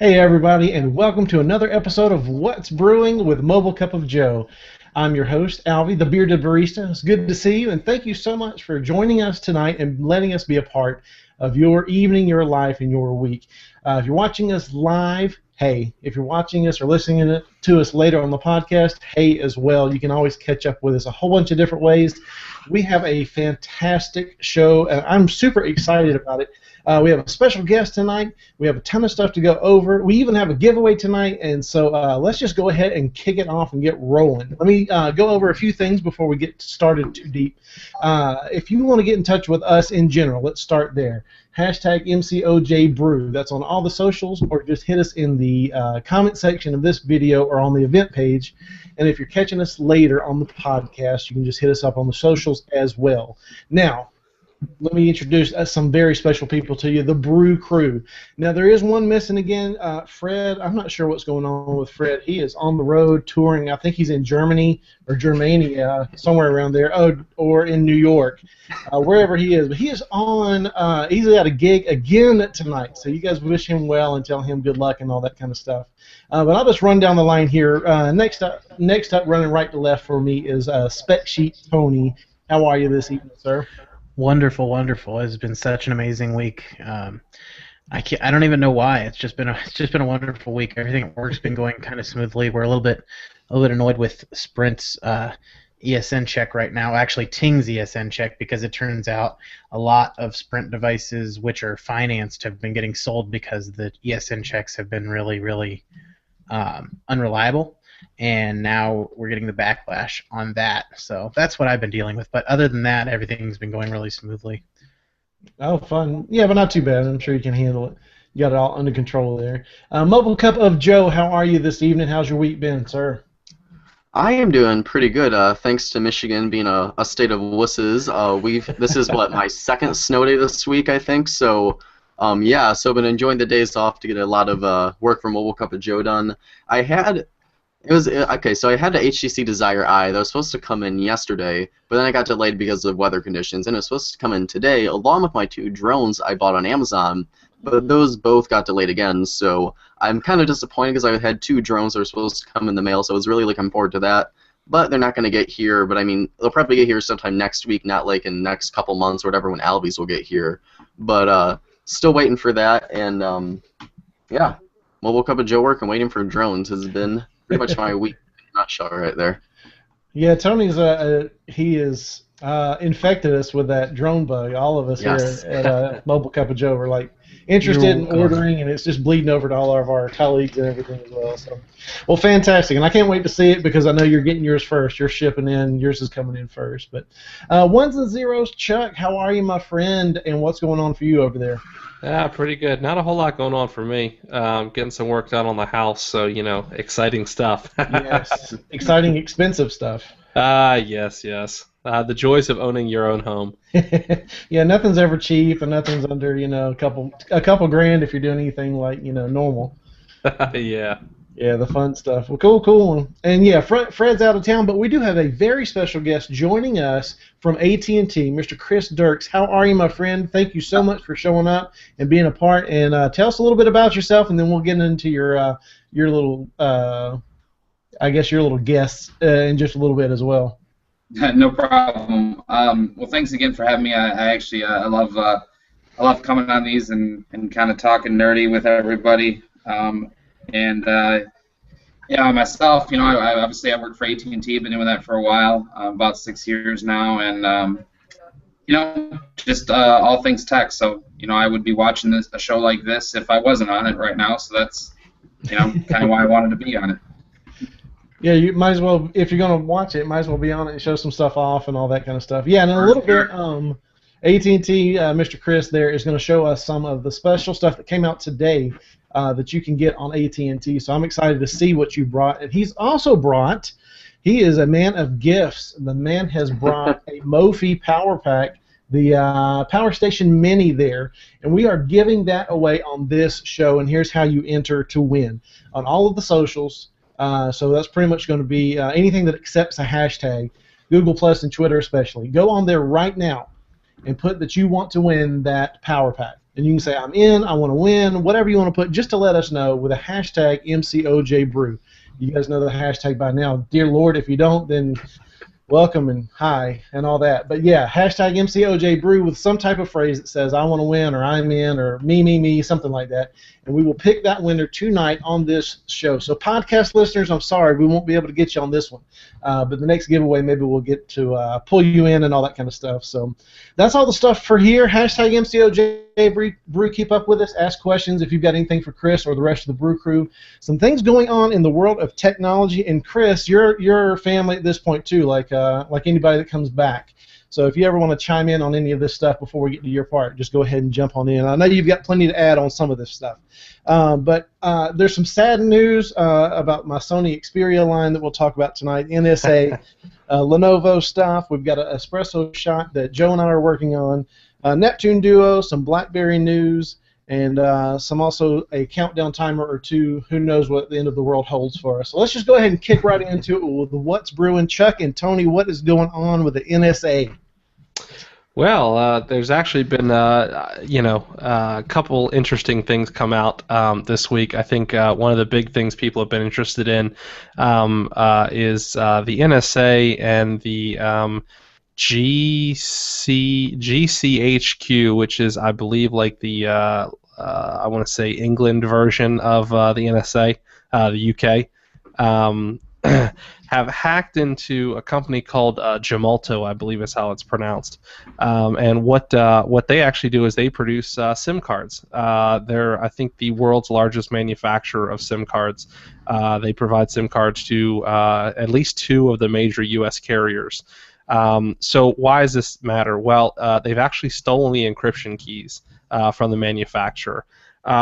Hey everybody, and welcome to another episode of What's Brewing with Mobile Cup of Joe. I'm your host, Alvie, the bearded barista. It's good to see you, and thank you so much for joining us tonight and letting us be a part of your evening, your life, and your week. If you're watching us live, hey. If you're watching us or listening to us later on the podcast, hey as well. You can always catch up with us a whole bunch of different ways. We have a fantastic show, and I'm super excited about it. We have a special guest tonight. We have a ton of stuff to go over. We even have a giveaway tonight, and so let's just go ahead and kick it off and get rolling. Let me go over a few things before we get started too deep. If you want to get in touch with us in general, let's start there. Hashtag MCOJBrew. That's on all the socials, or just hit us in the comment section of this video or on the event page. And if you're catching us later on the podcast, you can just hit us up on the socials as well. Now, let me introduce some very special people to you, the Brew Crew. Now, there is one missing again, Fred. I'm not sure what's going on with Fred. He is on the road touring. I think he's in Germany or Germania, somewhere around there, or in New York, wherever he is. But he is on, he's got a gig again tonight, so you guys wish him well and tell him good luck and all that kind of stuff. But I'll just run down the line here. Next up, running right to left for me is Spec Sheet Tony. How are you this evening, sir? Wonderful, wonderful. It's been such an amazing week. I don't even know why. It's just been a wonderful week. Everything at work's been going kind of smoothly. We're a little bit annoyed with Sprint's ESN check right now. Actually, Ting's ESN check, because it turns out a lot of Sprint devices which are financed have been getting sold because the ESN checks have been really, really unreliable. And now we're getting the backlash on that. So that's what I've been dealing with. But other than that, everything's been going really smoothly. Oh, fun. Yeah, but not too bad. I'm sure you can handle it. You got it all under control there. Mobile Cup of Joe, how are you this evening? How's your week been, sir? I am doing pretty good, thanks to Michigan being a state of wusses. This is my second snow day this week, I think. So yeah, so I've been enjoying the days off to get a lot of work for Mobile Cup of Joe done. So I had the HTC Desire I that was supposed to come in yesterday, but then I got delayed because of weather conditions, and it was supposed to come in today along with my two drones I bought on Amazon, but those both got delayed again. So I'm kind of disappointed because I had two drones that were supposed to come in the mail, so I was really looking forward to that. But they're not going to get here. But I mean, they'll probably get here sometime next week, not like in the next couple months or whatever when Alvies will get here. But still waiting for that, and yeah, Mobile Cup of Joe work and waiting for drones has been pretty much my week in a nutshell right there. Yeah, Tony's he is infected us with that drone bug. All of us Yes. here at Mobile Cup of Joe are like interested in ordering, and it's just bleeding over to all of our colleagues and everything as well. So, well, fantastic, and I can't wait to see it because I know you're getting yours first. You're shipping in, yours is coming in first. But ones and zeros, Chuck, how are you, my friend, and what's going on for you over there? Yeah, pretty good. Not a whole lot going on for me. Getting some work done on the house, so, exciting stuff. Yes, exciting, expensive stuff. Yes. The joys of owning your own home. Yeah, nothing's ever cheap, and nothing's under, a couple grand if you're doing anything like, normal. Yeah. Yeah, the fun stuff. Well, cool. And yeah, Fred's out of town, but we do have a very special guest joining us from AT&T, Mr. Chris Dirks. How are you, my friend? Thank you so much for showing up and being a part. And tell us a little bit about yourself, and then we'll get into your little, your little guests in just a little bit as well. No problem. Well, thanks again for having me. I love coming on these and kind of talking nerdy with everybody. Myself, I obviously work for AT&T. Been doing that for a while, about 6 years now, and just all things tech. So I would be watching a show like this if I wasn't on it right now. So that's kind of why I wanted to be on it. Yeah, you might as well, if you're going to watch it, might as well be on it and show some stuff off and all that kind of stuff. Yeah, and in a little bit, AT&T, Mr. Chris there is going to show us some of the special stuff that came out today that you can get on AT&T. So I'm excited to see what you brought. And he's also brought, he is a man of gifts. The man has brought a McAfee Power Pack, the Power Station Mini there, and we are giving that away on this show. And here's how you enter to win on all of the socials. So that's pretty much going to be anything that accepts a hashtag, Google Plus and Twitter especially. Go on there right now and put that you want to win that power pack. And you can say, I'm in, I want to win, whatever you want to put, just to let us know with a hashtag MCOJBrew. You guys know the hashtag by now. Dear Lord, if you don't, then welcome and hi and all that. But yeah, hashtag MCOJBrew with some type of phrase that says I want to win or I'm in or me, something like that. And we will pick that winner tonight on this show. So podcast listeners, I'm sorry, we won't be able to get you on this one. But the next giveaway, maybe we'll get to pull you in and all that kind of stuff. So that's all the stuff for here. Hashtag MCOJBrew. Keep up with us. Ask questions if you've got anything for Chris or the rest of the Brew crew. Some things going on in the world of technology. And Chris, you're family at this point too, like anybody that comes back. So if you ever want to chime in on any of this stuff before we get to your part, just go ahead and jump on in. I know you've got plenty to add on some of this stuff. But there's some sad news about my Sony Xperia line that we'll talk about tonight. NSA, Lenovo stuff. We've got an Espresso Shot that Joe and I are working on. Neptune Duo, some Blackberry news, and some also a countdown timer or two. Who knows what the end of the world holds for us. So let's just go ahead and kick right into it with what's brewing. Chuck and Tony, what is going on with the NSA? Well, there's actually been, a couple interesting things come out this week. I think one of the big things people have been interested in is the NSA and the GCHQ, which is, I believe, like the, I want to say, England version of the NSA, the UK. Have hacked into a company called Gemalto, I believe is how it's pronounced. And what they actually do is they produce SIM cards. They're, I think, the world's largest manufacturer of SIM cards. They provide SIM cards to at least 2 of the major U.S. carriers. So why does this matter? Well, they've actually stolen the encryption keys from the manufacturer.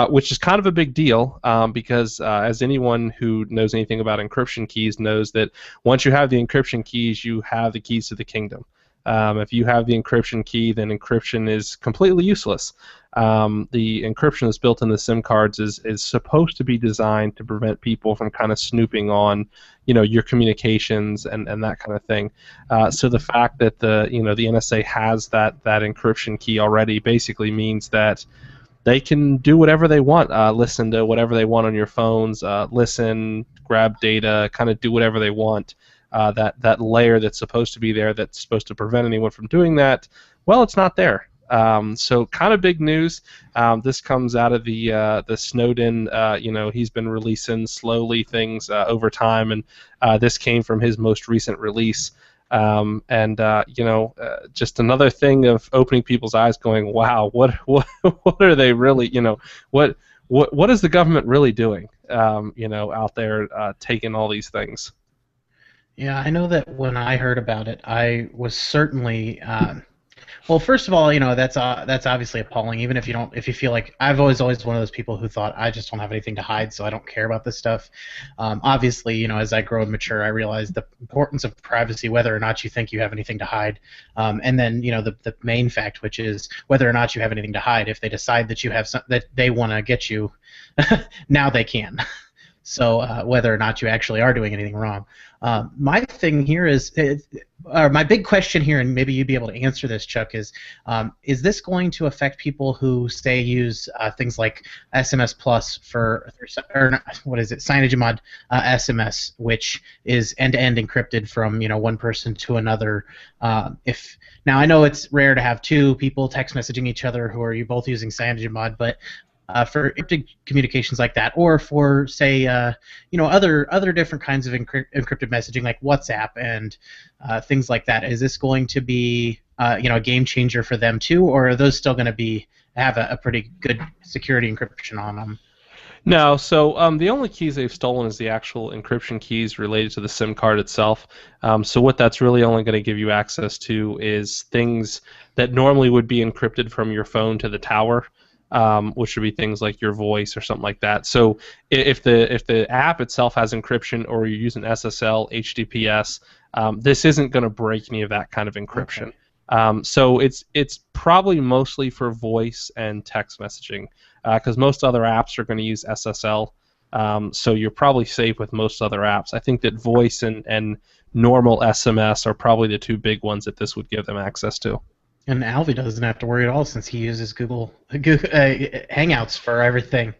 Which is kind of a big deal because as anyone who knows anything about encryption keys knows that once you have the encryption keys, you have the keys to the kingdom. If you have the encryption key, then encryption is completely useless. The encryption that's built in the SIM cards is supposed to be designed to prevent people from kind of snooping on, your communications and that kind of thing. So the fact that the NSA has that encryption key already basically means that they can do whatever they want, listen to whatever they want on your phones, listen, grab data, kind of do whatever they want. That layer that's supposed to be there, that's supposed to prevent anyone from doing that, well, it's not there. So kind of big news. This comes out of the Snowden. He's been releasing slowly things over time, and this came from his most recent release. Just another thing of opening people's eyes, going, wow, what are they really, what is the government really doing, out there taking all these things? Yeah, I know that when I heard about it, I was certainly well, first of all, that's obviously appalling. Even if you feel like I've always one of those people who thought I just don't have anything to hide, so I don't care about this stuff. Obviously, as I grow and mature, I realize the importance of privacy, whether or not you think you have anything to hide, and then the main fact, which is whether or not you have anything to hide. If they decide that you have that they want to get you, now they can. So whether or not you actually are doing anything wrong. My thing here is, or my big question here, and maybe you'd be able to answer this, Chuck, is this going to affect people who, say, use things like SMS Plus or what is it, CyanogenMod SMS, which is end-to-end encrypted from one person to another. Now I know it's rare to have 2 people text messaging each other who are both using CyanogenMod, but for encrypted communications like that, or for, say, other different kinds of encrypted messaging like WhatsApp and things like that, is this going to be a game changer for them too, or are those still going to have a pretty good security encryption on them? No, so the only keys they've stolen is the actual encryption keys related to the SIM card itself. So what that's really only going to give you access to is things that normally would be encrypted from your phone to the tower. Which would be things like your voice or something like that. So if the app itself has encryption, or you're using SSL, HTTPS, this isn't going to break any of that kind of encryption. Okay. So it's probably mostly for voice and text messaging, because most other apps are going to use SSL. So you're probably safe with most other apps. I think that voice and normal SMS are probably the 2 big ones that this would give them access to. And Alvie doesn't have to worry at all since he uses Google Hangouts for everything.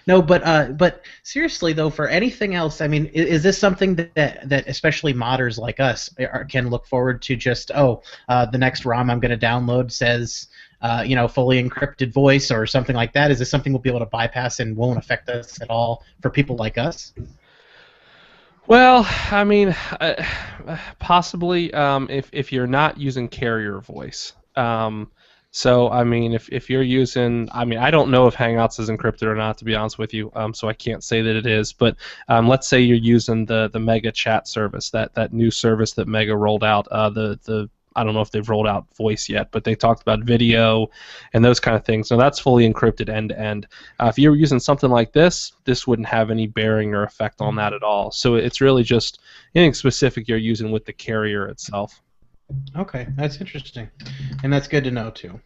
No, but seriously though, for anything else, I mean, is this something that especially modders like us can look forward to? Just the next ROM I'm going to download says fully encrypted voice or something like that. Is this something we'll be able to bypass and won't affect us at all for people like us? Well, I mean, possibly if you're not using carrier voice. So, I mean, if you're using, I mean, I don't know if Hangouts is encrypted or not, to be honest with you, so I can't say that it is. But let's say you're using the Mega Chat service, that new service that Mega rolled out, I don't know if they've rolled out voice yet, but they talked about video and those kind of things. So that's fully encrypted end to end. If you were using something like this wouldn't have any bearing or effect on that at all. So it's really just anything specific you're using with the carrier itself. Okay, that's interesting, and that's good to know too.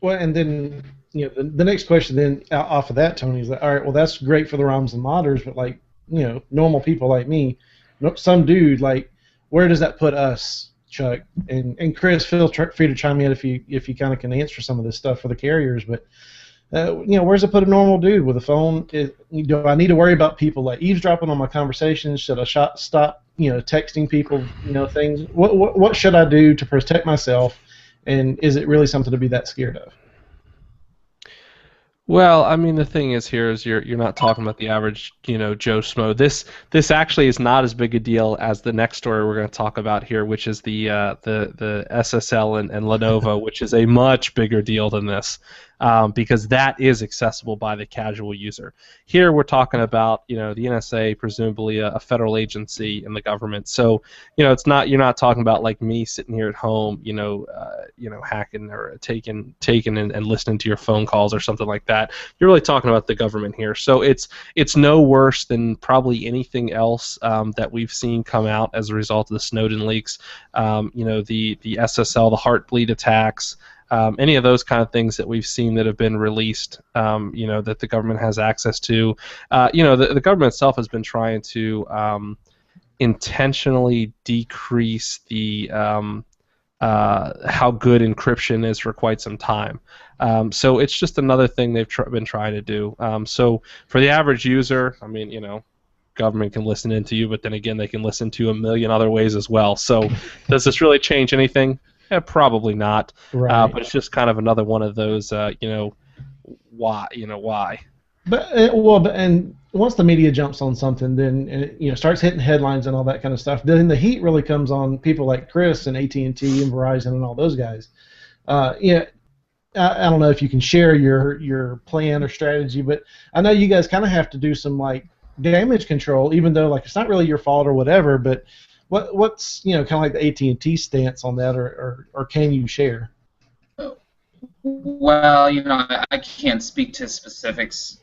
Well, and then the next question then off of that, Tony, is like, all right, well that's great for the ROMs and modders, but like normal people like me, some dude, like where does that put us? Chuck and Chris, feel free to chime in if you kind of can answer some of this stuff for the carriers. But where's it put a normal dude with a phone? Do I need to worry about people like eavesdropping on my conversations? Should I stop texting people things? What should I do to protect myself? And is it really something to be that scared of? Well, I mean, the thing is here is you're not talking about the average, Joe Schmo. This actually is not as big a deal as the next story we're going to talk about here, which is the SSL and Lenovo, which is a much bigger deal than this, because that is accessible by the casual user. Here we're talking about the NSA, presumably a federal agency in the government. So you're not talking about like me sitting here at home, hacking or taking and listening to your phone calls or something like that. You're really talking about the government here. So it's no worse than probably anything else that we've seen come out as a result of the Snowden leaks. The SSL, the Heartbleed attacks. Any of those kind of things that we've seen that have been released, that the government has access to. The government itself has been trying to intentionally decrease the how good encryption is for quite some time. So it's just another thing they've been trying to do. So for the average user, I mean, government can listen into you, but then again, they can listen to a million other ways as well. So does this really change anything? Yeah, probably not. Right. But it's just kind of another one of those, why? But and once the media jumps on something, then starts hitting headlines and all that kind of stuff. Then the heat really comes on people like Chris and AT&T and Verizon and all those guys. I don't know if you can share your plan or strategy, but I know you guys kind of have to do some like damage control, even though like it's not really your fault or whatever. But what's kind of like the AT&T stance on that, or can you share? Well, I can't speak to specifics,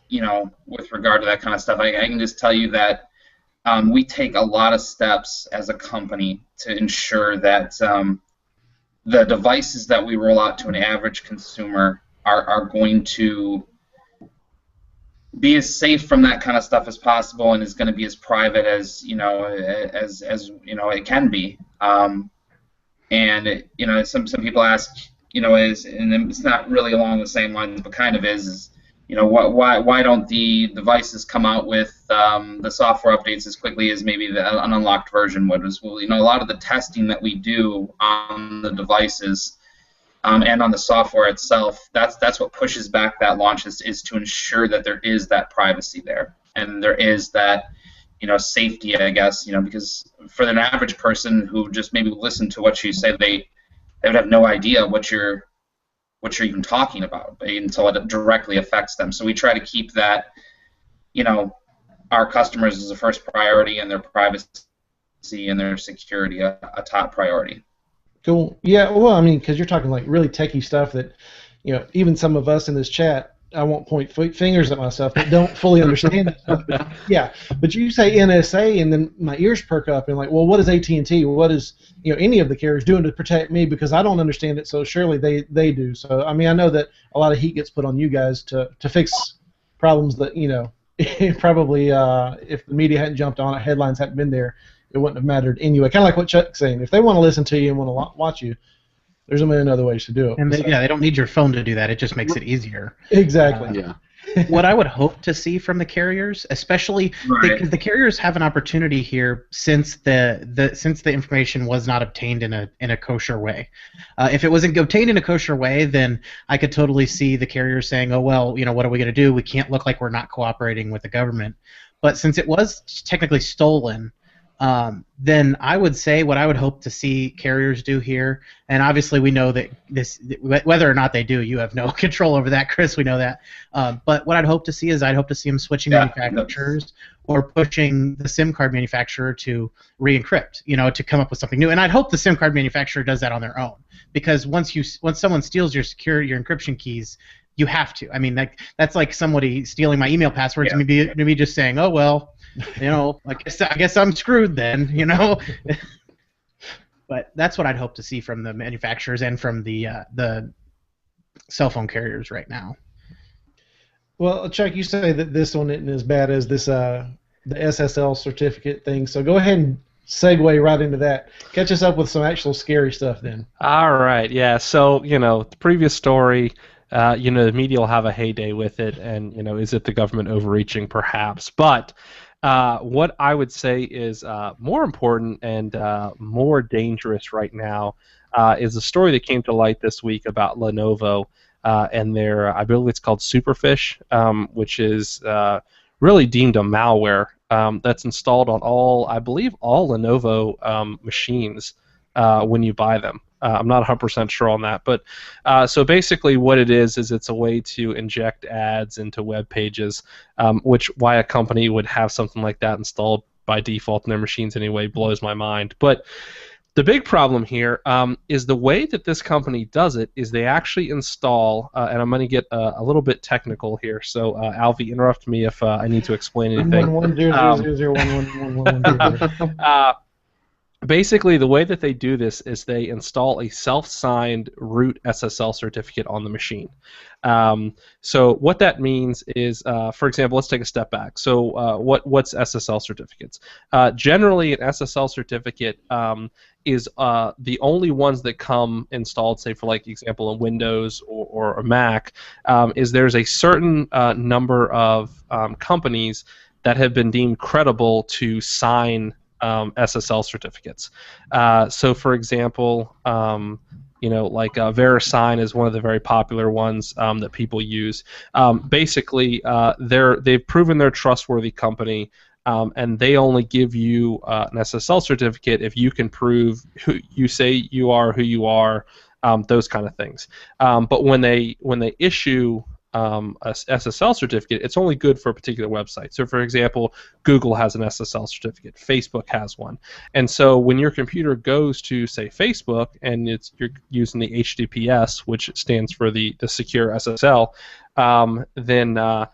with regard to that kind of stuff. I can just tell you that we take a lot of steps as a company to ensure that the devices that we roll out to an average consumer are going to be as safe from that kind of stuff as possible, and is going to be as private as it can be. Some people ask, and it's not really along the same lines, but kind of is why don't the devices come out with the software updates as quickly as maybe an unlocked version would? Well, a lot of the testing that we do on the devices and on the software itself, that's what pushes back that launch, is to ensure that there is that privacy there, and there is that safety, I guess, because for an average person who just maybe listened to what you say, they would have no idea what you're even talking about until it directly affects them. So we try to keep that, our customers as a first priority, and their privacy and their security a top priority. Cool. Yeah, well, I mean, because you're talking like really techie stuff that, even some of us in this chat, I won't point fingers at myself, that don't fully understand that stuff. But, yeah, but you say NSA, and then my ears perk up, and like, well, what is AT&T? What is any of the carriers doing to protect me? Because I don't understand it, so surely they do. So I mean, I know that a lot of heat gets put on you guys to fix problems that probably if the media hadn't jumped on it, headlines hadn't been there, it wouldn't have mattered anyway. Kind of like what Chuck's saying. If they want to listen to you and want to watch you, There's a million other ways to do it. And they don't need your phone to do that. It just makes it easier. Exactly. Yeah. What I would hope to see from the carriers, especially Right. because the carriers have an opportunity here since the information was not obtained in a kosher way. If it wasn't obtained in a kosher way, then I could totally see the carriers saying, "Oh well, what are we going to do? We can't look like we're not cooperating with the government." But since it was technically stolen, then I would say what I would hope to see carriers do here, and obviously we know that whether or not they do, you have no control over that, Chris. We know that. But what I'd hope to see is I'd hope to see them switching manufacturers or pushing the SIM card manufacturer to re-encrypt, to come up with something new. And I'd hope the SIM card manufacturer does that on their own, because once someone steals your encryption keys, you have to. I mean, that's like somebody stealing my email passwords and me just saying, "Oh well, I guess I'm screwed then," But that's what I'd hope to see from the manufacturers and from the cell phone carriers right now. Well, Chuck, you say that this one isn't as bad as this the SSL certificate thing, so go ahead and segue right into that. Catch us up with some actual scary stuff then. All right, yeah. So the previous story. The media will have a heyday with it, and is it the government overreaching? Perhaps, but what I would say is more important and more dangerous right now is a story that came to light this week about Lenovo and their, I believe it's called Superfish, which is really deemed a malware that's installed on all Lenovo machines when you buy them. I'm not 100% sure on that, but so basically what it is it's a way to inject ads into web pages, why a company would have something like that installed by default in their machines anyway blows my mind. But the big problem here is the way that this company does it is they actually install, and I'm going to get a little bit technical here, so Alvie, interrupt me if I need to explain anything. Basically, the way that they do this is they install a self-signed root SSL certificate on the machine. So what that means is, for example, let's take a step back. So what's SSL certificates? Generally, an SSL certificate is the only ones that come installed, say for example in Windows or a Mac, is there's a certain number of companies that have been deemed credible to sign SSL certificates. So, for example, VeriSign is one of the very popular ones that people use. Basically, they've proven they're a trustworthy company, and they only give you an SSL certificate if you can prove who you say you are, who you are, those kind of things. But when they issue a SSL certificate, it's only good for a particular website. So, for example, Google has an SSL certificate, Facebook has one, and so when your computer goes to, say, Facebook, and you're using the HTTPS, which stands for the secure SSL, then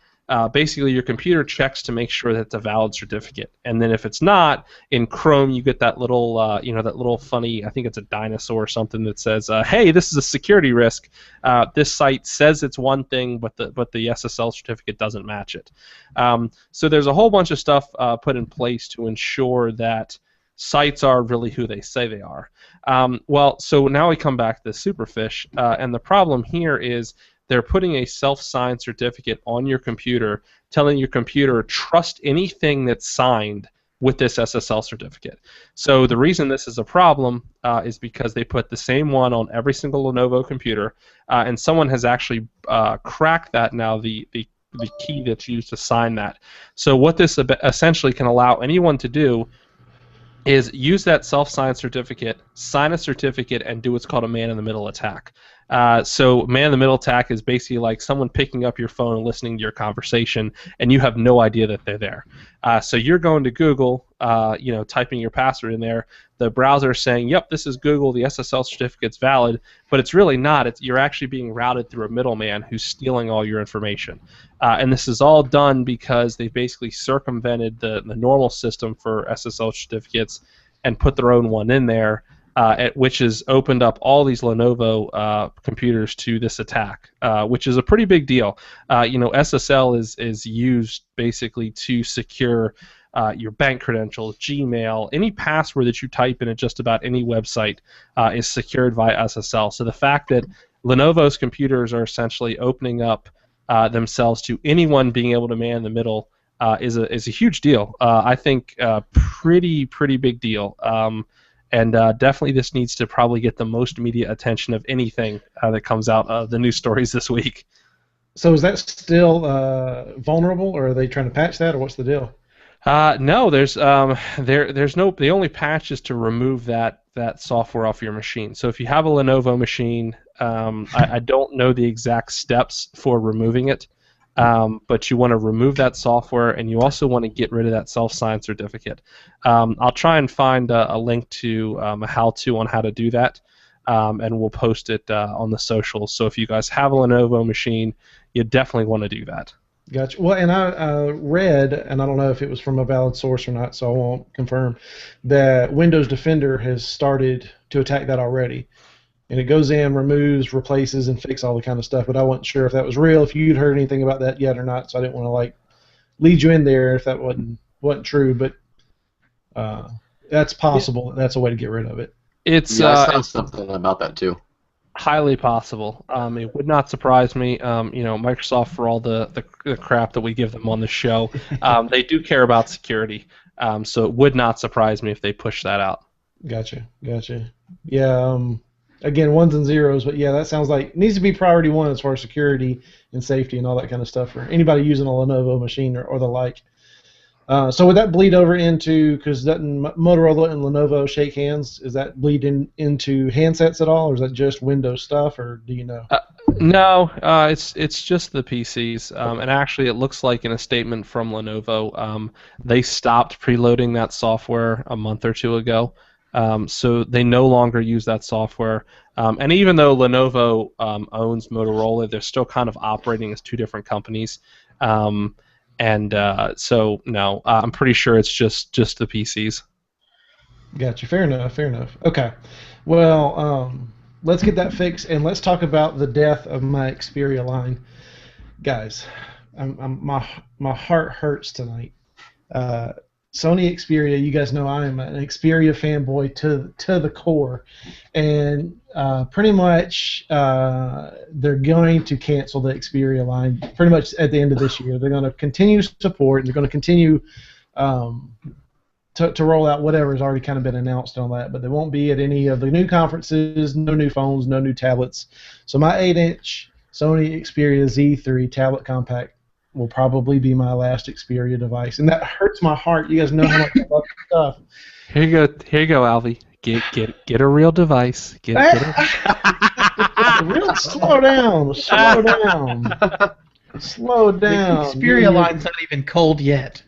basically your computer checks to make sure that it's a valid certificate, and then if it's not, in Chrome you get that little that little funny, I think it's a dinosaur or something that says, hey, this is a security risk. This site says it's one thing, but the SSL certificate doesn't match it. So there's a whole bunch of stuff put in place to ensure that sites are really who they say they are. Well, so now we come back to Superfish, and the problem here is they're putting a self-signed certificate on your computer, telling your computer, trust anything that's signed with this SSL certificate. So the reason this is a problem is because they put the same one on every single Lenovo computer, and someone has actually cracked that now, the key that's used to sign that. So what this essentially can allow anyone to do is use that self-signed certificate, sign a certificate, and do what's called a man-in-the-middle attack. So man-in-the-middle attack is basically like someone picking up your phone and listening to your conversation, and you have no idea that they're there. So you're going to Google, typing your password in there. The browser is saying, yep, this is Google, the SSL certificate's valid, but it's really not. You're actually being routed through a middleman who's stealing all your information. And this is all done because they basically circumvented the normal system for SSL certificates and put their own one in there, which has opened up all these Lenovo computers to this attack, which is a pretty big deal. SSL is used basically to secure your bank credentials, Gmail, any password that you type in at just about any website is secured via SSL. So the fact that Lenovo's computers are essentially opening up themselves to anyone being able to man the middle is a huge deal. I think pretty big deal. And definitely this needs to probably get the most media attention of anything that comes out of the news stories this week. So is that still vulnerable, or are they trying to patch that, or what's the deal? No, there's no. The only patch is to remove that software off your machine. So if you have a Lenovo machine, I don't know the exact steps for removing it, but you want to remove that software, and you also want to get rid of that self-signed certificate. I'll try and find a link to a how-to on how to do that, and we'll post it on the socials. So if you guys have a Lenovo machine, you definitely want to do that. Gotcha. Well, and I read, and I don't know if it was from a valid source or not, so I won't confirm, that Windows Defender has started to attack that already. And it goes in, removes, replaces, and fixes all the kind of stuff. But I wasn't sure if that was real, if you'd heard anything about that yet or not. So I didn't want to lead you in there if that wasn't true. But that's possible. That's a way to get rid of it. I saw something about that too. Highly possible. It would not surprise me. Microsoft, for all the crap that we give them on the show, they do care about security. So it would not surprise me if they push that out. Gotcha. Yeah. Again, ones and zeros, but yeah, that sounds like it needs to be priority one as far as security and safety and all that kind of stuff for anybody using a Lenovo machine or the like. So would that bleed over into, because doesn't Motorola and Lenovo shake hands, is that bleeding into handsets at all, or is that just Windows stuff, or do you know? No, it's just the PCs, and actually it looks like in a statement from Lenovo, they stopped preloading that software a month or two ago. So they no longer use that software. And even though Lenovo owns Motorola, they're still kind of operating as two different companies. So no, I'm pretty sure it's just the PCs. Gotcha. Fair enough. Okay. Well, let's get that fixed, and let's talk about the death of my Xperia line. Guys, my heart hurts tonight. Sony Xperia, you guys know I am an Xperia fanboy to the core, and pretty much they're going to cancel the Xperia line pretty much at the end of this year. They're going to continue support, and they're going to continue to roll out whatever has already kind of been announced on that, but they won't be at any of the new conferences, no new phones, no new tablets. So my 8-inch Sony Xperia Z3 tablet compact will probably be my last Xperia device, and that hurts my heart. You guys know how much I love this stuff. Here you go, Alvie. Get a real device. Get real. Slow down. The Xperia line's not even cold yet.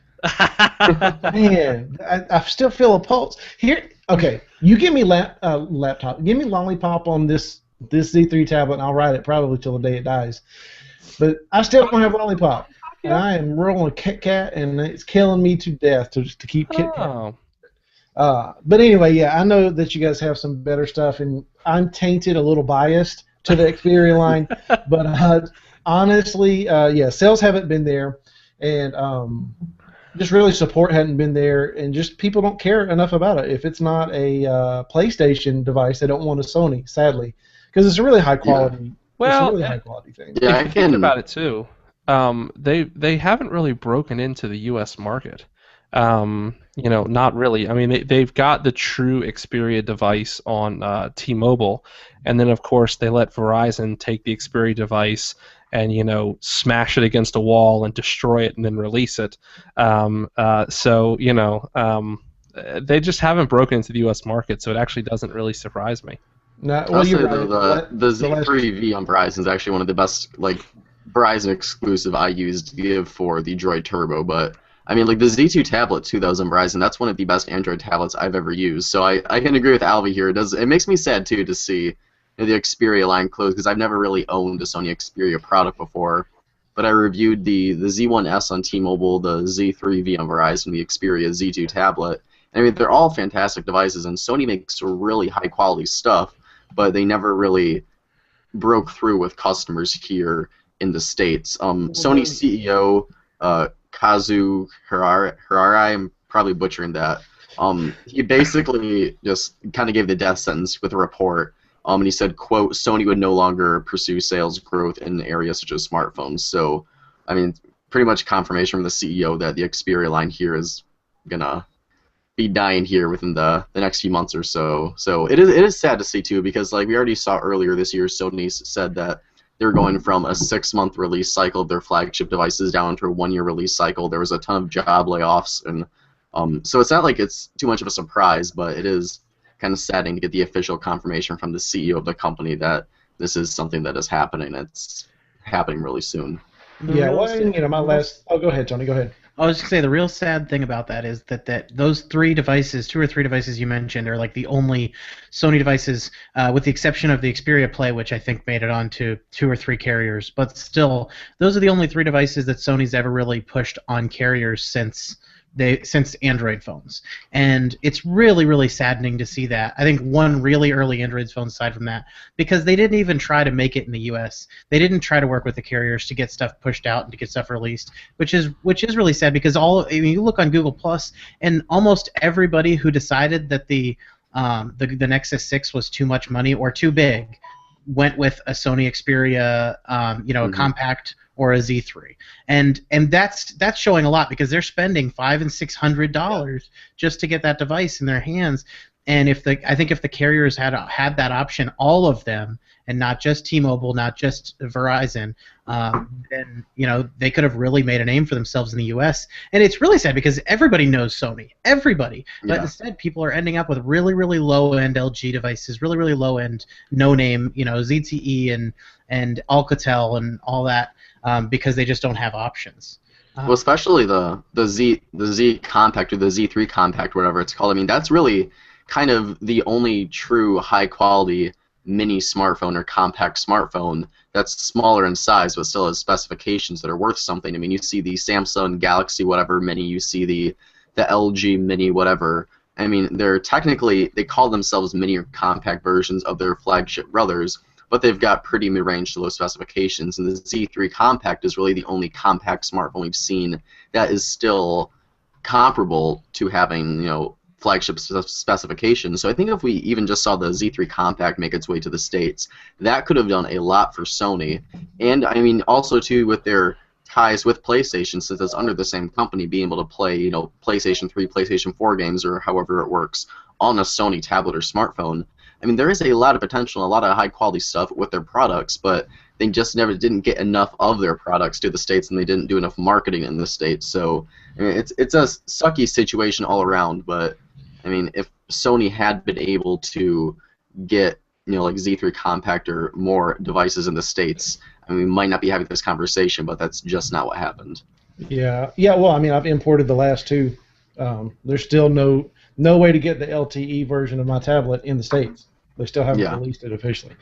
Man, I still feel a pulse. Here, okay, you give me laptop. Give me Lollipop on this Z3 tablet, and I'll ride it probably till the day it dies. But I still don't have Lollipop. And I am rolling a Kit Kat, and it's killing me to death to keep Kit Kat. But anyway, yeah, I know that you guys have some better stuff, and I'm tainted, a little biased to the Xperia line. But honestly, yeah, sales haven't been there, and just really support hadn't been there, and just people don't care enough about it. If it's not a PlayStation device, they don't want a Sony, sadly, because it's a really high quality. Yeah. Well, it's a really high quality thing. Yeah, if you think about it too, they haven't really broken into the U.S. market. Not really. I mean, they've got the true Xperia device on T-Mobile, and then of course they let Verizon take the Xperia device and smash it against a wall and destroy it and then release it. They just haven't broken into the U.S. market, so it actually doesn't really surprise me. No, I'll say the Z3V on Verizon is actually one of the best Verizon exclusive I used to give for the Droid Turbo, but I mean, the Z2 tablet too that was on Verizon, that's one of the best Android tablets I've ever used. So I can agree with Alvie here. It makes me sad too to see the Xperia line close, because I've never really owned a Sony Xperia product before. But I reviewed the Z1S on T-Mobile, the Z3V on Verizon, the Xperia Z2 tablet. I mean, they're all fantastic devices, and Sony makes really high quality stuff, but they never really broke through with customers here in the States. Sony CEO Kazu Hirare, I'm probably butchering that. He basically just kind of gave the death sentence with a report. And he said, quote, Sony would no longer pursue sales growth in areas such as smartphones. So, I mean, pretty much confirmation from the CEO that the Xperia line here is gonna be dying here within the next few months or so. So it is sad to see too, because like we already saw earlier this year, Sony said that they're going from a 6-month release cycle of their flagship devices down to a 1-year release cycle. There was a ton of job layoffs, and so it's not like it's too much of a surprise, but it is kind of saddening to get the official confirmation from the CEO of the company that this is something that is happening. It's happening really soon. Yeah, well, you know, my last. Oh, go ahead, Tony. Go ahead. I was just gonna say the real sad thing about that is that those 3 devices, 2 or 3 devices you mentioned, are like the only Sony devices, with the exception of the Xperia Play, which I think made it onto 2 or 3 carriers. But still, those are the only 3 devices that Sony's ever really pushed on carriers since Android phones, and it's really, really saddening to see that. I think one really early Android phone aside from that, because they didn't even try to make it in the U.S. They didn't try to work with the carriers to get stuff pushed out and to get stuff released, which is really sad because you look on Google Plus, and almost everybody who decided that the Nexus 6 was too much money or too big went with a Sony Xperia, a compact or a Z3, and that's showing a lot because they're spending $500 and $600 just to get that device in their hands. And I think if the carriers had that option, all of them, and not just T-Mobile, not just Verizon, then they could have really made a name for themselves in the U.S. And it's really sad because everybody knows Sony, everybody, but instead people are ending up with really, really low-end LG devices, really, really low-end, no-name, ZTE and Alcatel and all that. Because they just don't have options. Well, especially the Z Compact or the Z3 Compact, whatever it's called. I mean, that's really kind of the only true high-quality mini smartphone or compact smartphone that's smaller in size but still has specifications that are worth something. I mean, you see the Samsung Galaxy whatever Mini, you see the LG Mini whatever. I mean, they call themselves mini or compact versions of their flagship brothers, but they've got pretty mid-range to low specifications, and the Z3 Compact is really the only compact smartphone we've seen that is still comparable to having, flagship specifications. So I think if we even just saw the Z3 Compact make its way to the States, that could have done a lot for Sony. And I mean, also too, with their ties with PlayStation, since it's under the same company, being able to play, PlayStation 3, PlayStation 4 games, or however it works, on a Sony tablet or smartphone. I mean, there is a lot of potential and a lot of high-quality stuff with their products, but they just didn't get enough of their products to the States, and they didn't do enough marketing in the States. So I mean, it's a sucky situation all around. But I mean, if Sony had been able to get like Z3 Compact or more devices in the States, I mean, we might not be having this conversation, but that's just not what happened. Yeah. Well, I mean, I've imported the last 2. There's still no way to get the LTE version of my tablet in the States. They still haven't released it officially.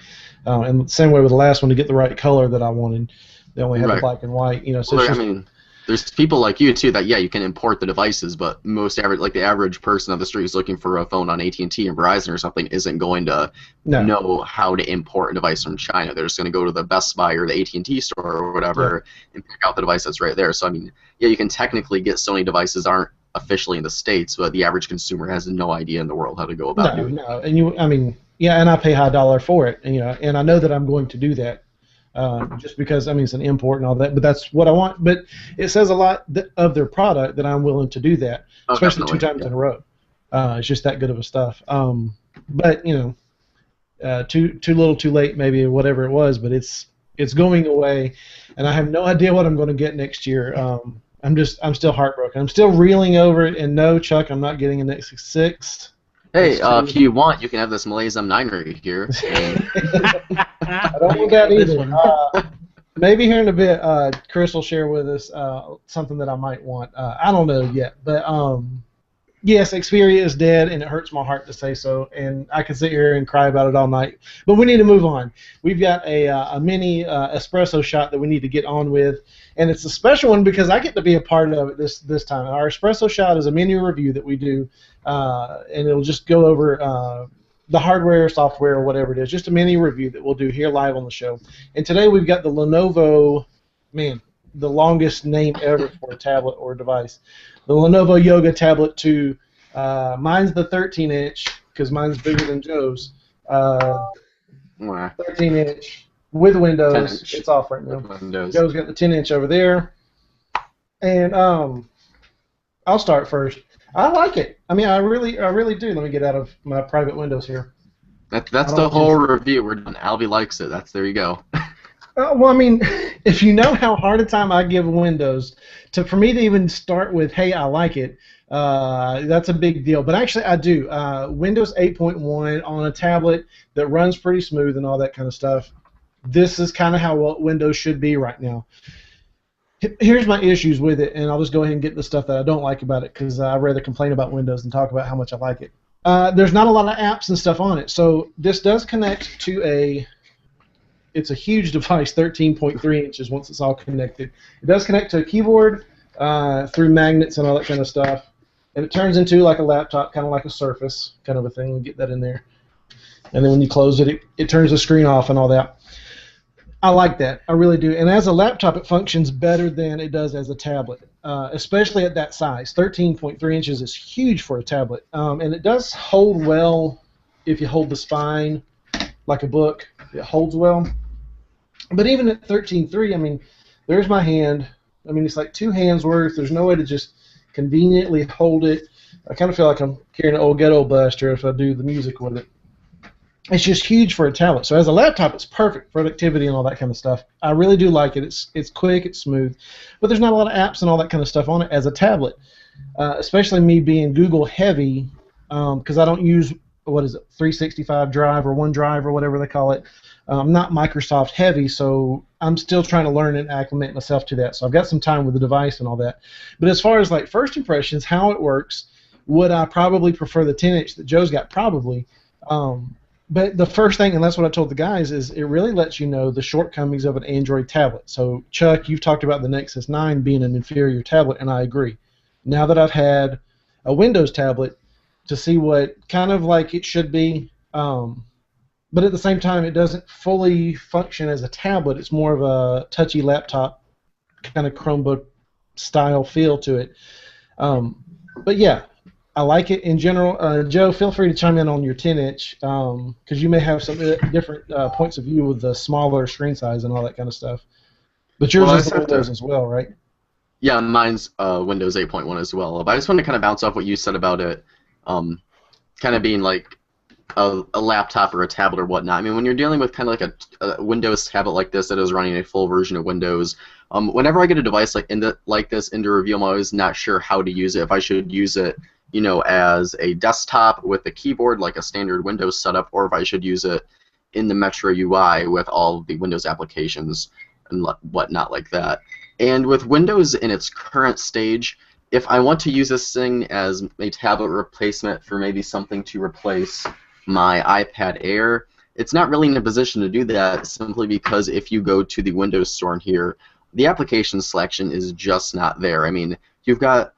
And the same way with the last one, to get the right color that I wanted, they only have the black and white. So I mean, there's people like you too that you can import the devices, but the average person on the street who's looking for a phone on AT&T and Verizon or something isn't going to know how to import a device from China. They're just going to go to the Best Buy or the AT&T store or whatever and pick out the device that's right there. So I mean, you can technically get Sony devices aren't officially in the States, but the average consumer has no idea in the world how to go about it. No, and and I pay high dollar for it, and I know that I'm going to do that, just because it's an import and all that. But that's what I want. But it says a lot of their product that I'm willing to do that, especially definitely. 2 times in a row. It's just that good of a stuff. But too little, too late, maybe, or whatever it was. But it's going away, and I have no idea what I'm going to get next year. I'm still heartbroken. I'm still reeling over it. And no, Chuck, I'm not getting a Nexus 6. Hey, if you want, you can have this Malaysia M9 right here. I don't want that either. Maybe here in a bit, Chris will share with us something that I might want. I don't know yet, but yes, Xperia is dead, and it hurts my heart to say so. And I could sit here and cry about it all night. But we need to move on. We've got a mini Espresso Shot that we need to get on with, and it's a special one because I get to be a part of it this time. Our Espresso Shot is a mini review that we do, and it'll just go over the hardware, software, or whatever it is. Just a mini review that we'll do here live on the show. And today we've got the Lenovo, the longest name ever for a tablet or device. The Lenovo Yoga Tablet 2. Mine's the 13-inch because mine's bigger than Joe's. 13-inch with Windows. 10-inch. It's off right now. Windows. Joe's got the 10-inch over there. And I'll start first. I like it. I mean, I really do. Let me get out of my private windows here. That's the whole review. We're done. Alvie likes it. There you go. Well, I mean, if you know how hard a time I give Windows, for me to even start with, hey, I like it, that's a big deal. But actually, I do. Windows 8.1 on a tablet that runs pretty smooth and all that kind of stuff. This is kind of how Windows should be right now. Here's my issues with it, and I'll just go ahead and get the stuff that I don't like about it because I'd rather complain about Windows than talk about how much I like it. There's not a lot of apps and stuff on it. So this does connect to it's a huge device, 13.3 inches once it's all connected. It does connect to a keyboard through magnets and all that kind of stuff. And it turns into like a laptop, kind of like a Surface kind of a thing. We'll get that in there. And then when you close it, it turns the screen off and all that. I like that. I really do. And as a laptop, it functions better than it does as a tablet, especially at that size. 13.3 inches is huge for a tablet. And it does hold well if you hold the spine like a book. It holds well. But even at 13.3, I mean, there's my hand. I mean, it's like 2 hands worth. There's no way to just conveniently hold it. I kind of feel like I'm carrying an old ghetto blaster if I do the music with it. It's just huge for a tablet. So as a laptop, it's perfect, productivity and all that kind of stuff. I really do like it. It's quick, it's smooth, but there's not a lot of apps and all that kind of stuff on it as a tablet. Especially me being Google heavy, because I don't use 365 Drive or OneDrive or whatever they call it. I'm not Microsoft heavy, so I'm still trying to learn and acclimate myself to that. So I've got some time with the device and all that. But as far as like first impressions, how it works, would I probably prefer the 10-inch that Joe's got? Probably. But the first thing, and that's what I told the guys, is it really lets you know the shortcomings of an Android tablet. So, Chuck, you've talked about the Nexus 9 being an inferior tablet, and I agree. Now that I've had a Windows tablet to see what kind of like it should be, but at the same time, it doesn't fully function as a tablet. It's more of a touchy laptop kind of Chromebook style feel to it. But yeah, I like it in general. Joe, feel free to chime in on your 10-inch because you may have some different points of view with the smaller screen size and all that kind of stuff. But yours is Windows as well, right? Yeah, mine's Windows 8.1 as well. But I just want to kind of bounce off what you said about it kind of being like a laptop or a tablet or whatnot. I mean, when you're dealing with kind of like a Windows tablet like this that is running a full version of Windows, whenever I get a device like this into review, I'm always not sure how to use it. If I should use it, you know, as a desktop with a keyboard like a standard Windows setup, or if I should use it in the Metro UI with all of the Windows applications and whatnot like that. And with Windows in its current stage, if I want to use this thing as a tablet replacement for maybe something to replace my iPad Air, it's not really in a position to do that simply because if you go to the Windows Store in here, the application selection is just not there. I mean, you've got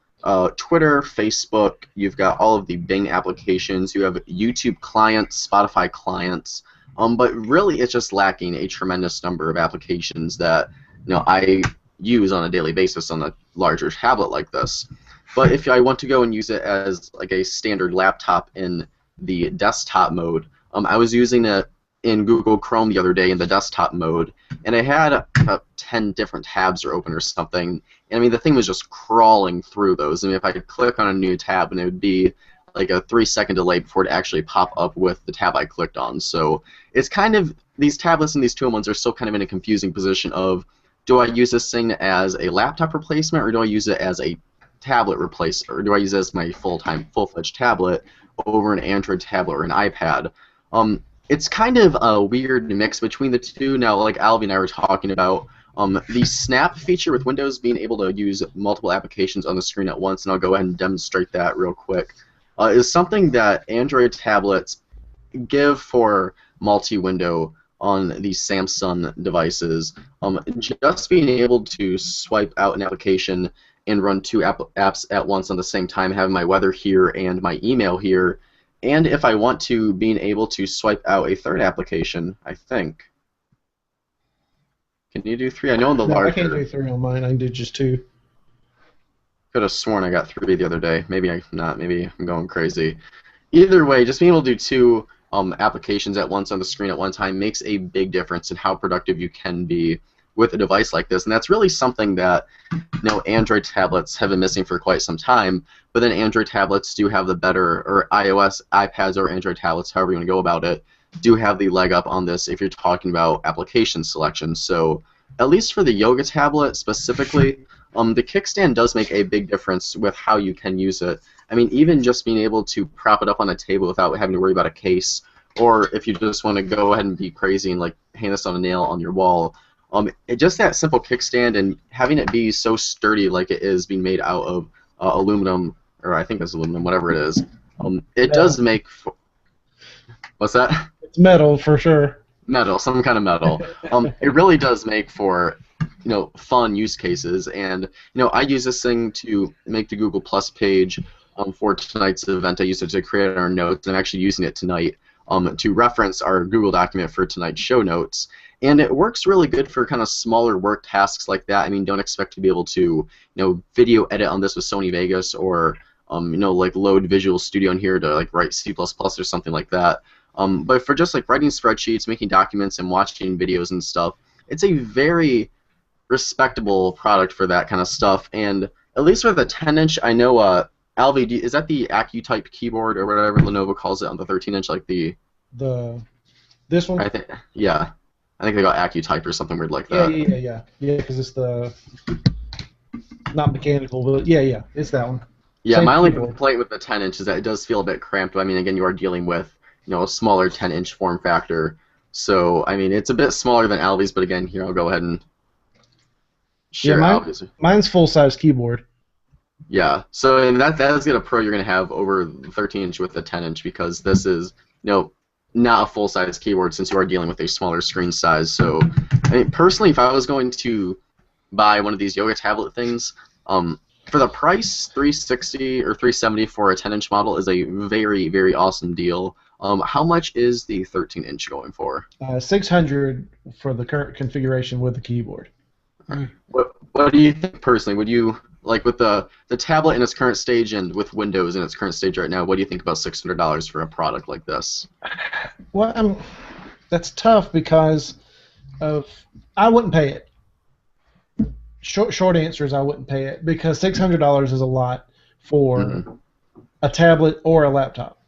Twitter, Facebook, you've got all of the Bing applications, you have YouTube clients, Spotify clients, but really it's just lacking a tremendous number of applications that I use on a daily basis on a larger tablet like this. But if I want to go and use it as like a standard laptop in the desktop mode, I was using it in Google Chrome the other day in the desktop mode, and I had about 10 different tabs are open or something. And I mean, the thing was just crawling through those. I mean, if I could click on a new tab, and it would be like a 3-second delay before it actually pop up with the tab I clicked on. So it's kind of, these tablets and these two-in-ones are still kind of in a confusing position of, do I use this thing as a laptop replacement, or do I use it as a tablet replacement, or do I use it as my full-fledged tablet over an Android tablet or an iPad? It's kind of a weird mix between the two. Now, like Alvie and I were talking about, the snap feature with Windows being able to use multiple applications on the screen at once, and I'll go ahead and demonstrate that real quick, is something that Android tablets give for multi-window on these Samsung devices. Just being able to swipe out an application and run 2 apps at once on the same time, having my weather here and my email here, and if I want to, being able to swipe out a third application, I think. Can you do 3? I know in the No, larger. I can't do 3 on mine. I can do just 2. Could have sworn I got 3 the other day. Maybe I'm not. Maybe I'm going crazy. Either way, just being able to do 2 applications at once on the screen at one time makes a big difference in how productive you can be with a device like this, and that's really something that Android tablets have been missing for quite some time. But then Android tablets do have the better, or iOS, iPads, or Android tablets, however you want to go about it, do have the leg up on this if you're talking about application selection. So at least for the Yoga Tablet specifically, the kickstand does make a big difference with how you can use it. I mean, even just being able to prop it up on a table without having to worry about a case, or if you just want to go ahead and be crazy and like hang this on a nail on your wall, just that simple kickstand and having it be so sturdy like it is being made out of aluminum, or I think it's aluminum, whatever it is, it does make... What's that? It's metal for sure. Metal, some kind of metal. It really does make for fun use cases, and I use this thing to make the Google Plus page for tonight's event. I used it to create our notes, and I'm actually using it tonight to reference our Google document for tonight's show notes. And it works really good for kind of smaller work tasks like that. I mean, don't expect to be able to video edit on this with Sony Vegas, or like load Visual Studio in here to like write C++ or something like that. But for just like writing spreadsheets, making documents, and watching videos and stuff, it's a very respectable product for that kind of stuff. And at least with a 10-inch, I know Alvie, is that the AccuType keyboard or whatever Lenovo calls it on the 13-inch, like this one? I think, yeah. I think they got AccuType or something weird like that. Yeah, because it's the not mechanical, but yeah, it's that one. Yeah, Same my only keyboard. complaint with the 10-inch is that it does feel a bit cramped. But I mean, again, you are dealing with a smaller 10-inch form factor, so I mean, it's a bit smaller than Alvie's. But again, here I'll go ahead and share Alvie's. Mine's full-size keyboard. Yeah, so and that is a pro you're going to have over the 13-inch with the 10-inch, because this is not a full-size keyboard since you are dealing with a smaller screen size. So I mean, personally, if I was going to buy one of these Yoga Tablet things, for the price, $360 or $370 for a 10-inch model is a very, very awesome deal. How much is the 13-inch going for? $600 for the current configuration with the keyboard. What do you think personally? Would you like, with the tablet in its current stage and with Windows in its current stage right now, what do you think about $600 for a product like this? Well, that's tough because I wouldn't pay it. Short answer is I wouldn't pay it, because $600 is a lot for a tablet or a laptop.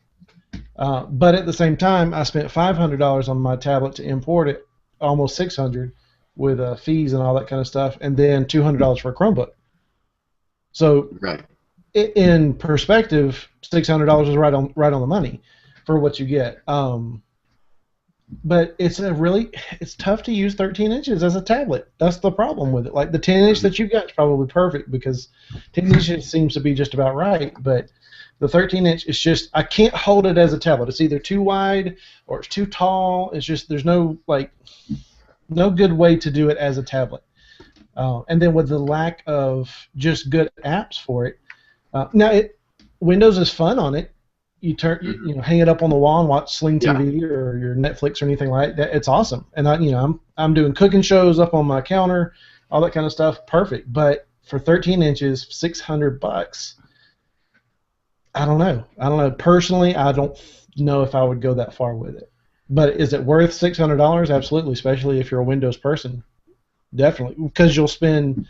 But at the same time, I spent $500 on my tablet to import it, almost $600 with fees and all that kind of stuff, and then $200 for a Chromebook. So, right. In perspective, $600 is right on the money for what you get. But it's tough to use 13 inches as a tablet. That's the problem with it. Like the 10-inch that you got is probably perfect, because 10 inches seems to be just about right. But the 13-inch is just, I can't hold it as a tablet. It's either too wide or it's too tall. It's just, there's no good way to do it as a tablet. And then with the lack of just good apps for it, Windows is fun on it. You hang it up on the wall and watch Sling TV or your Netflix or anything like that. It's awesome. And I'm doing cooking shows up on my counter, all that kind of stuff. Perfect. But for 13 inches, $600, I don't know. Personally, I don't know if I would go that far with it. But is it worth $600? Absolutely, especially if you're a Windows person. Definitely, because you'll spend,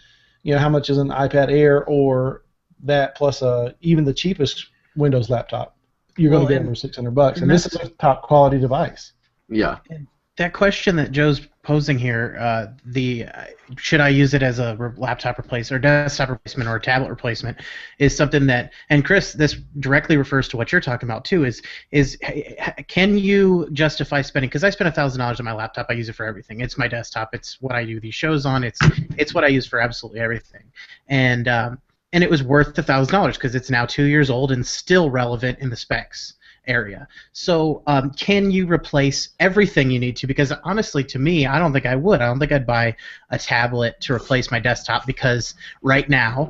how much is an iPad Air or that plus even the cheapest Windows laptop? You're going to get over $600, and this is a top quality device. Yeah. That question that Joe's posing here, should I use it as a laptop replacement or desktop replacement or a tablet replacement, is something that, and Chris, this directly refers to what you're talking about too. Is can you justify spending? Because I spend $1,000 on my laptop. I use it for everything. It's my desktop. It's what I do these shows on. It's what I use for absolutely everything. And it was worth $1,000 because it's now 2 years old and still relevant in the specs area. So can you replace everything you need to? Because honestly, to me, I don't think I would. I don't think I'd buy a tablet to replace my desktop, because right now,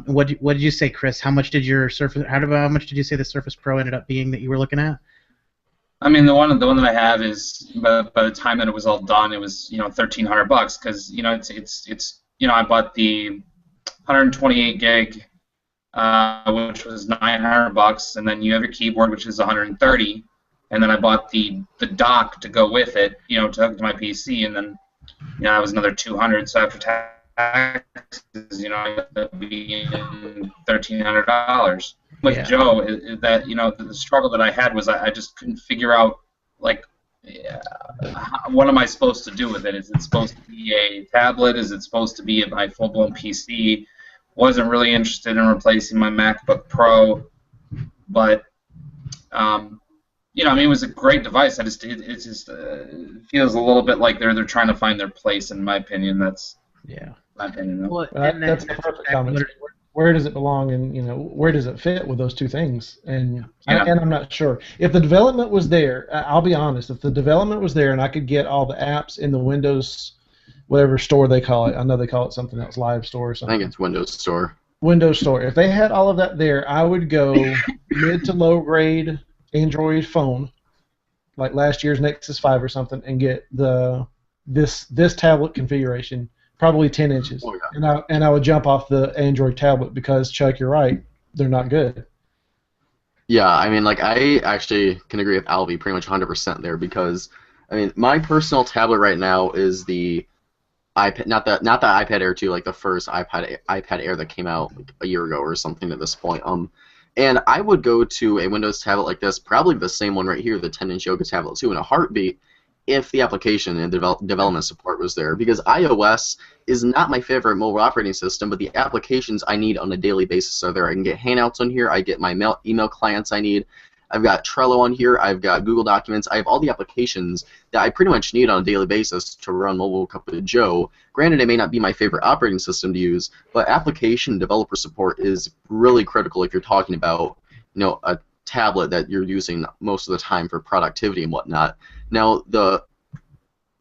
what did you say, Chris? How much did your Surface? How much did you say the Surface Pro ended up being that you were looking at? I mean, the one that I have is by the time that it was all done, it was $1,300 because it's I bought the 128 gig, which was $900, and then you have your keyboard, which is 130, and then I bought the dock to go with it, to hook to my PC, and then that was another 200. So after taxes, that'd be $1,300. With Joe, that the struggle that I had was I just couldn't figure out what am I supposed to do with it? Is it supposed to be a tablet? Is it supposed to be my full-blown PC? Wasn't really interested in replacing my MacBook Pro, but it was a great device. It just feels a little bit like they're trying to find their place. In my opinion, that's my opinion. Well, that's the perfect comment. Where does it belong, and where does it fit with those two things? And I'm not sure if the development was there. I'll be honest. If the development was there, and I could get all the apps in the Windows, whatever store they call it. I know they call it something else, Live Store or something. I think it's Windows Store. Windows Store. If they had all of that there, I would go mid to low grade Android phone, like last year's Nexus 5 or something, and get this tablet configuration, probably 10 inches. Oh, yeah. And I would jump off the Android tablet because, Chuck, you're right, they're not good. Yeah, I mean, I actually can agree with Alvie pretty much 100% there because, my personal tablet right now is the iPad, not the iPad Air 2, like the first iPad Air that came out a year ago or something at this point. And I would go to a Windows tablet like this, probably the same one right here, the 10-inch Yoga Tablet 2, in a heartbeat, if the application and development support was there. Because iOS is not my favorite mobile operating system, but the applications I need on a daily basis are there. I can get Hangouts on here. I get my email clients I need. I've got Trello on here. I've got Google Documents. I have all the applications that I pretty much need on a daily basis to run Mobile Cup of Joe. Granted, it may not be my favorite operating system to use, but application developer support is really critical if you're talking about, a tablet that you're using most of the time for productivity and whatnot. Now, the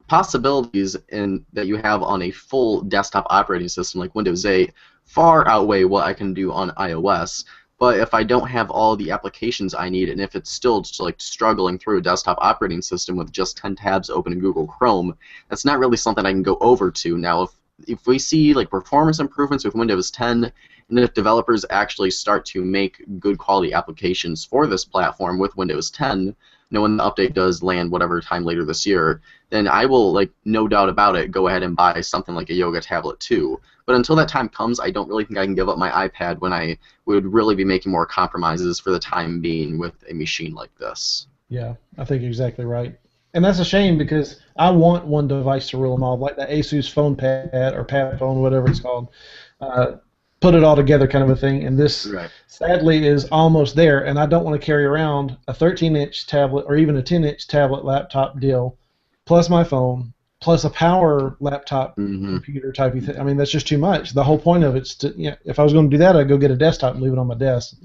possibilities that you have on a full desktop operating system like Windows 8 far outweigh what I can do on iOS. But if I don't have all the applications I need, and if it's still just struggling through a desktop operating system with just 10 tabs open in Google Chrome, that's not really something I can go over to. Now, if we see performance improvements with Windows 10, and if developers actually start to make good quality applications for this platform with Windows 10, when the update does land whatever time later this year, then I will, no doubt about it, go ahead and buy something like a Yoga Tablet 2. But until that time comes, I don't really think I can give up my iPad when I would really be making more compromises for the time being with a machine like this. Yeah, I think you're exactly right. And that's a shame because I want one device to rule them all, like the Asus Phone Pad or Pad Phone, whatever it's called. Put it all together kind of a thing. And this, sadly, is almost there. And I don't want to carry around a 13-inch tablet or even a 10-inch tablet laptop deal, plus my phone, plus a power laptop computer type of thing. That's just too much. The whole point of it's to, if I was going to do that, I'd go get a desktop and leave it on my desk.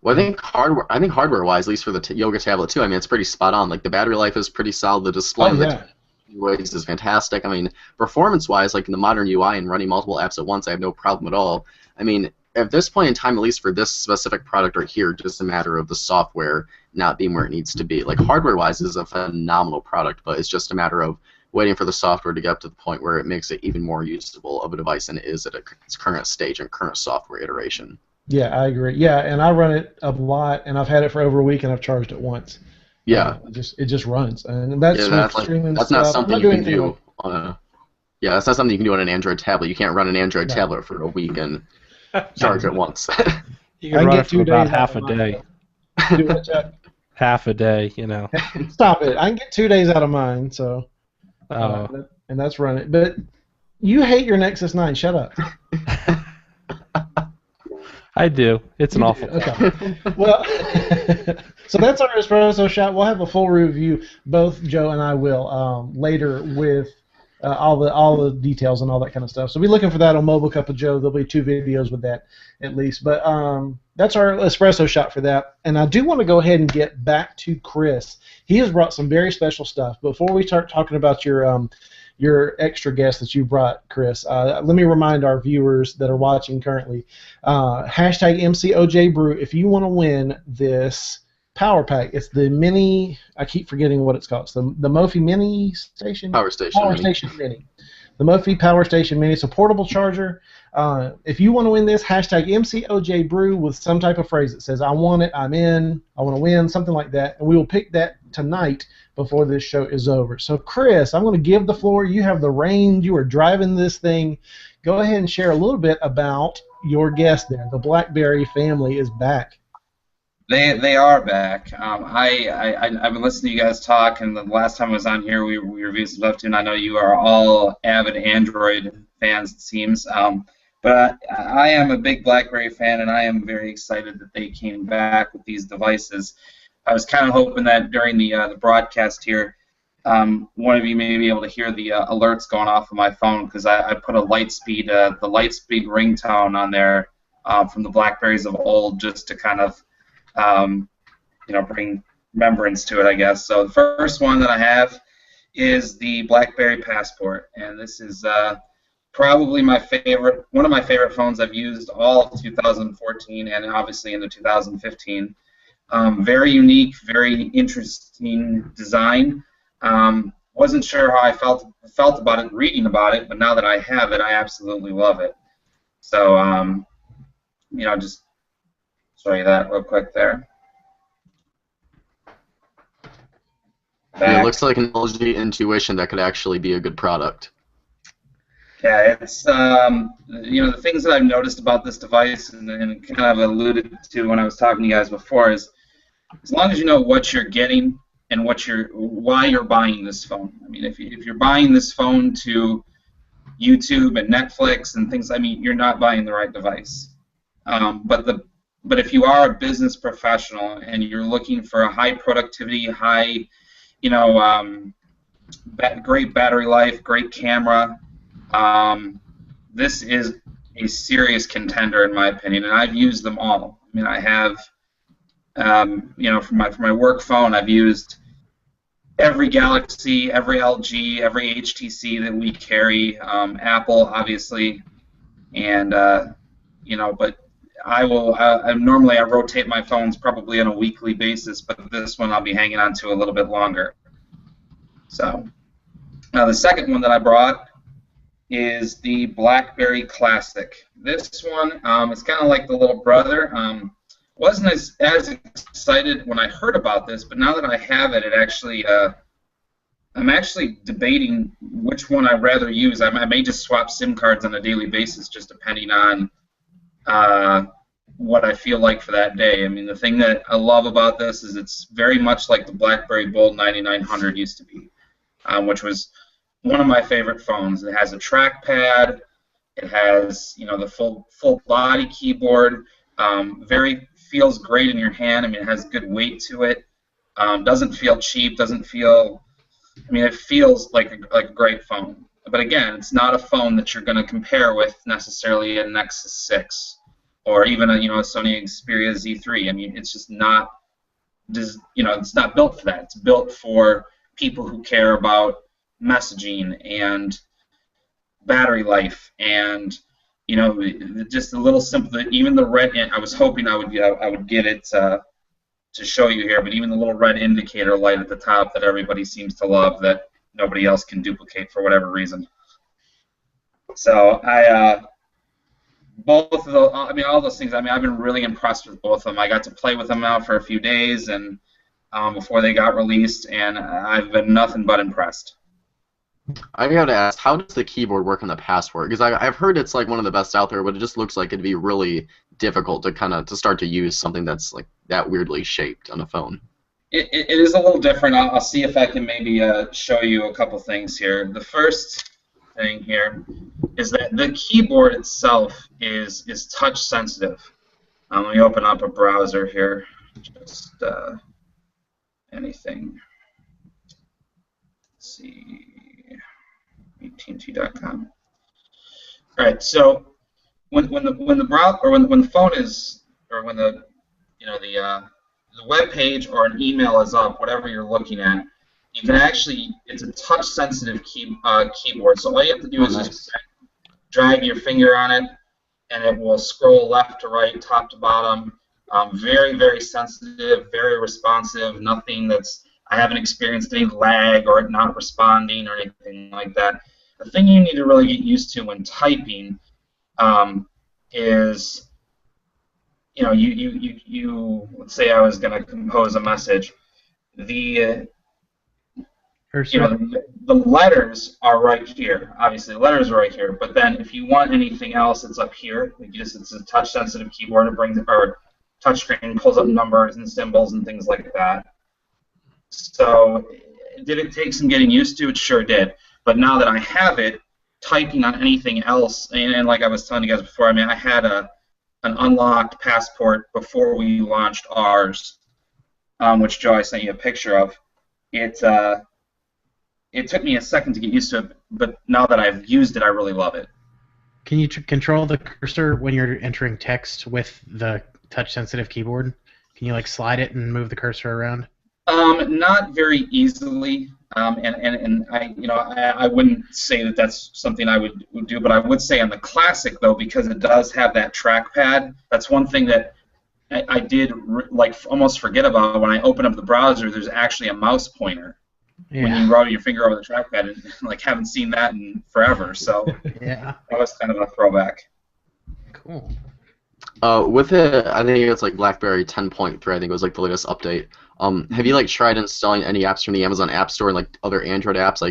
Well, I think hardware-wise, at least for the Yoga Tablet 2, it's pretty spot on. The battery life is pretty solid. The display ways is fantastic. Performance-wise, in the modern UI and running multiple apps at once, I have no problem at all. At this point in time, at least for this specific product right here, just a matter of the software not being where it needs to be. Hardware-wise, is a phenomenal product, but it's just a matter of waiting for the software to get up to the point where it makes it even more usable of a device than it is at its current stage and current software iteration. Yeah, I agree. Yeah, and I run it a lot, and I've had it for over a week, and I've charged it once. Yeah. It just runs, and that's that's not something you can do on a. Yeah, that's not something you can do on an Android tablet. You can't run an Android tablet for a week and charge it once. You can run it for about half a day. Do what, Chuck? Half a day, Stop it! I can get 2 days out of mine, so. And that's running. But you hate your Nexus 9. Shut up. I do. It's an awful. Okay. Well, so that's our Espresso Shot. We'll have a full review. Both Joe and I will later with all the details and all that kind of stuff. So be looking for that on Mobile Cup of Joe. There'll be 2 videos with that at least. But that's our Espresso Shot for that. And I do want to go ahead and get back to Chris. He has brought some very special stuff. Before we start talking about your extra guest that you brought, Chris, let me remind our viewers that are watching currently, hashtag MCOJBrew if you want to win this power pack. It's the mini. I keep forgetting what it's called. It's the McAfee Mini Station. Power Station Power Mini. Station Mini. The McAfee Power Station Mini. It's a portable charger. If you want to win this, hashtag MCOJBrew with some type of phrase that says, I want it, I'm in, I want to win, something like that. And we will pick that tonight before this show is over. So, Chris, I'm going to give the floor. You have the reins. You are driving this thing. Go ahead and share a little bit about your guest there. The BlackBerry family is back. They are back. I've been listening to you guys talk, and the last time I was on here, we reviewed some stuff too, and I know you are all avid Android fans, it seems. But I am a big BlackBerry fan, and I am very excited that they came back with these devices. I was kind of hoping that during the broadcast here, one of you may be able to hear the alerts going off of my phone, because I put the Lightspeed ringtone on there from the BlackBerries of old, just to kind of bring remembrance to it, I guess. So the first one that I have is the Blackberry Passport, and this is probably one of my favorite phones I've used all of 2014 and obviously into 2015. Very unique, very interesting design. Wasn't sure how I felt about it reading about it, but now that I have it, I absolutely love it. So, just show you that real quick there. It looks like an LG Intuition that could actually be a good product. Yeah, it's the things that I've noticed about this device, and kind of alluded to when I was talking to you guys before, is as long as you know what you're getting and why you're buying this phone. I mean, if you're buying this phone to YouTube and Netflix and things, I mean, you're not buying the right device. But if you are a business professional and you're looking for a high productivity, great battery life, great camera, this is a serious contender in my opinion, and I've used them all. I mean, I have, for my work phone, I've used every Galaxy, every LG, every HTC that we carry, Apple, obviously, and but I rotate my phones probably on a weekly basis, but this one I'll be hanging on to a little bit longer. So, the second one that I brought is the Blackberry Classic. This one is kind of like the little brother. Wasn't as excited when I heard about this, but now that I have it, I'm actually debating which one I'd rather use. I may just swap SIM cards on a daily basis, just depending on what I feel like for that day. I mean, the thing that I love about this is it's very much like the BlackBerry Bold 9900 used to be, which was one of my favorite phones. It has a trackpad. It has, the full body keyboard. Feels great in your hand. I mean, it has good weight to it. Doesn't feel cheap. Doesn't feel. I mean, it feels like a great phone. But again, it's not a phone that you're going to compare with necessarily a Nexus 6 or even a Sony Xperia Z3. I mean, it's just not. It's not built for that. It's built for people who care about messaging and battery life and just a little simple. Even the red. I was hoping I would get it to show you here, but even the little red indicator light at the top that everybody seems to love, that nobody else can duplicate for whatever reason. So both of those. I mean, all those things. I mean, I've been really impressed with both of them. I got to play with them now for a few days and before they got released, and I've been nothing but impressed. I gotta ask, how does the keyboard work on the Passport? Because I've heard it's like one of the best out there, but it just looks like it'd be really difficult to start to use something that's like that weirdly shaped on a phone. It is a little different. I'll see if I can maybe show you a couple things here. The first thing here is that the keyboard itself is touch sensitive. Let me open up a browser here. Just anything. Let's see. ATT.com. All right. So when the browser or when the phone is or when the web page or an email is up, whatever you're looking at, you can actually, it's a touch sensitive keyboard. So all you have to do is just drag your finger on it, and it will scroll left to right, top to bottom, Very, very sensitive, very responsive. Nothing that's I haven't experienced any lag or it not responding or anything like that. The thing you need to really get used to when typing is, you let's say I was going to compose a message. The the letters are right here. Obviously, the letters are right here. But then, if you want anything else, it's up here. It's a touch-sensitive keyboard. It brings or touchscreen pulls up numbers and symbols and things like that. So, did it take some getting used to? It sure did. But now that I have it, typing on anything else, and like I was telling you guys before, I mean, I had an unlocked Passport before we launched ours, which Joe I sent you a picture of. It took me a second to get used to it, but now that I've used it, I really love it. Can you control the cursor when you're entering text with the touch-sensitive keyboard? Can you like slide it and move the cursor around? Not very easily, and I wouldn't say that that's something I would do, but I would say on the Classic though, because it does have that trackpad. That's one thing that I did almost forget about. When I open up the browser, there's actually a mouse pointer. Yeah. When you roll your finger over the trackpad, and haven't seen that in forever, so yeah, that was kind of a throwback. Cool. With it, I think it's like BlackBerry 10.3. I think it was like the latest update. Have you tried installing any apps from the Amazon App Store and other Android apps?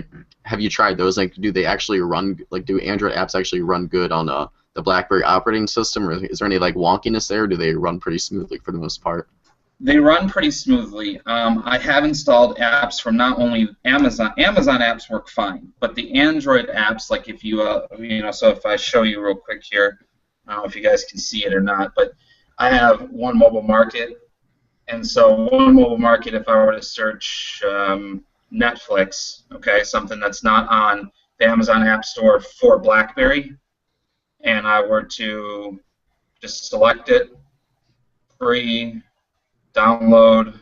Have you tried those? Do they actually run? Do Android apps actually run good on the BlackBerry operating system, or is there any wonkiness there? Or do they run pretty smoothly for the most part? They run pretty smoothly. I have installed apps from not only Amazon. Amazon apps work fine, but the Android apps, if you, so if I show you real quick here, I don't know if you guys can see it or not, but I have One Mobile Market, and so One Mobile Market, if I were to search Netflix, okay, something that's not on the Amazon App Store for BlackBerry, and I were to just select it, free, download,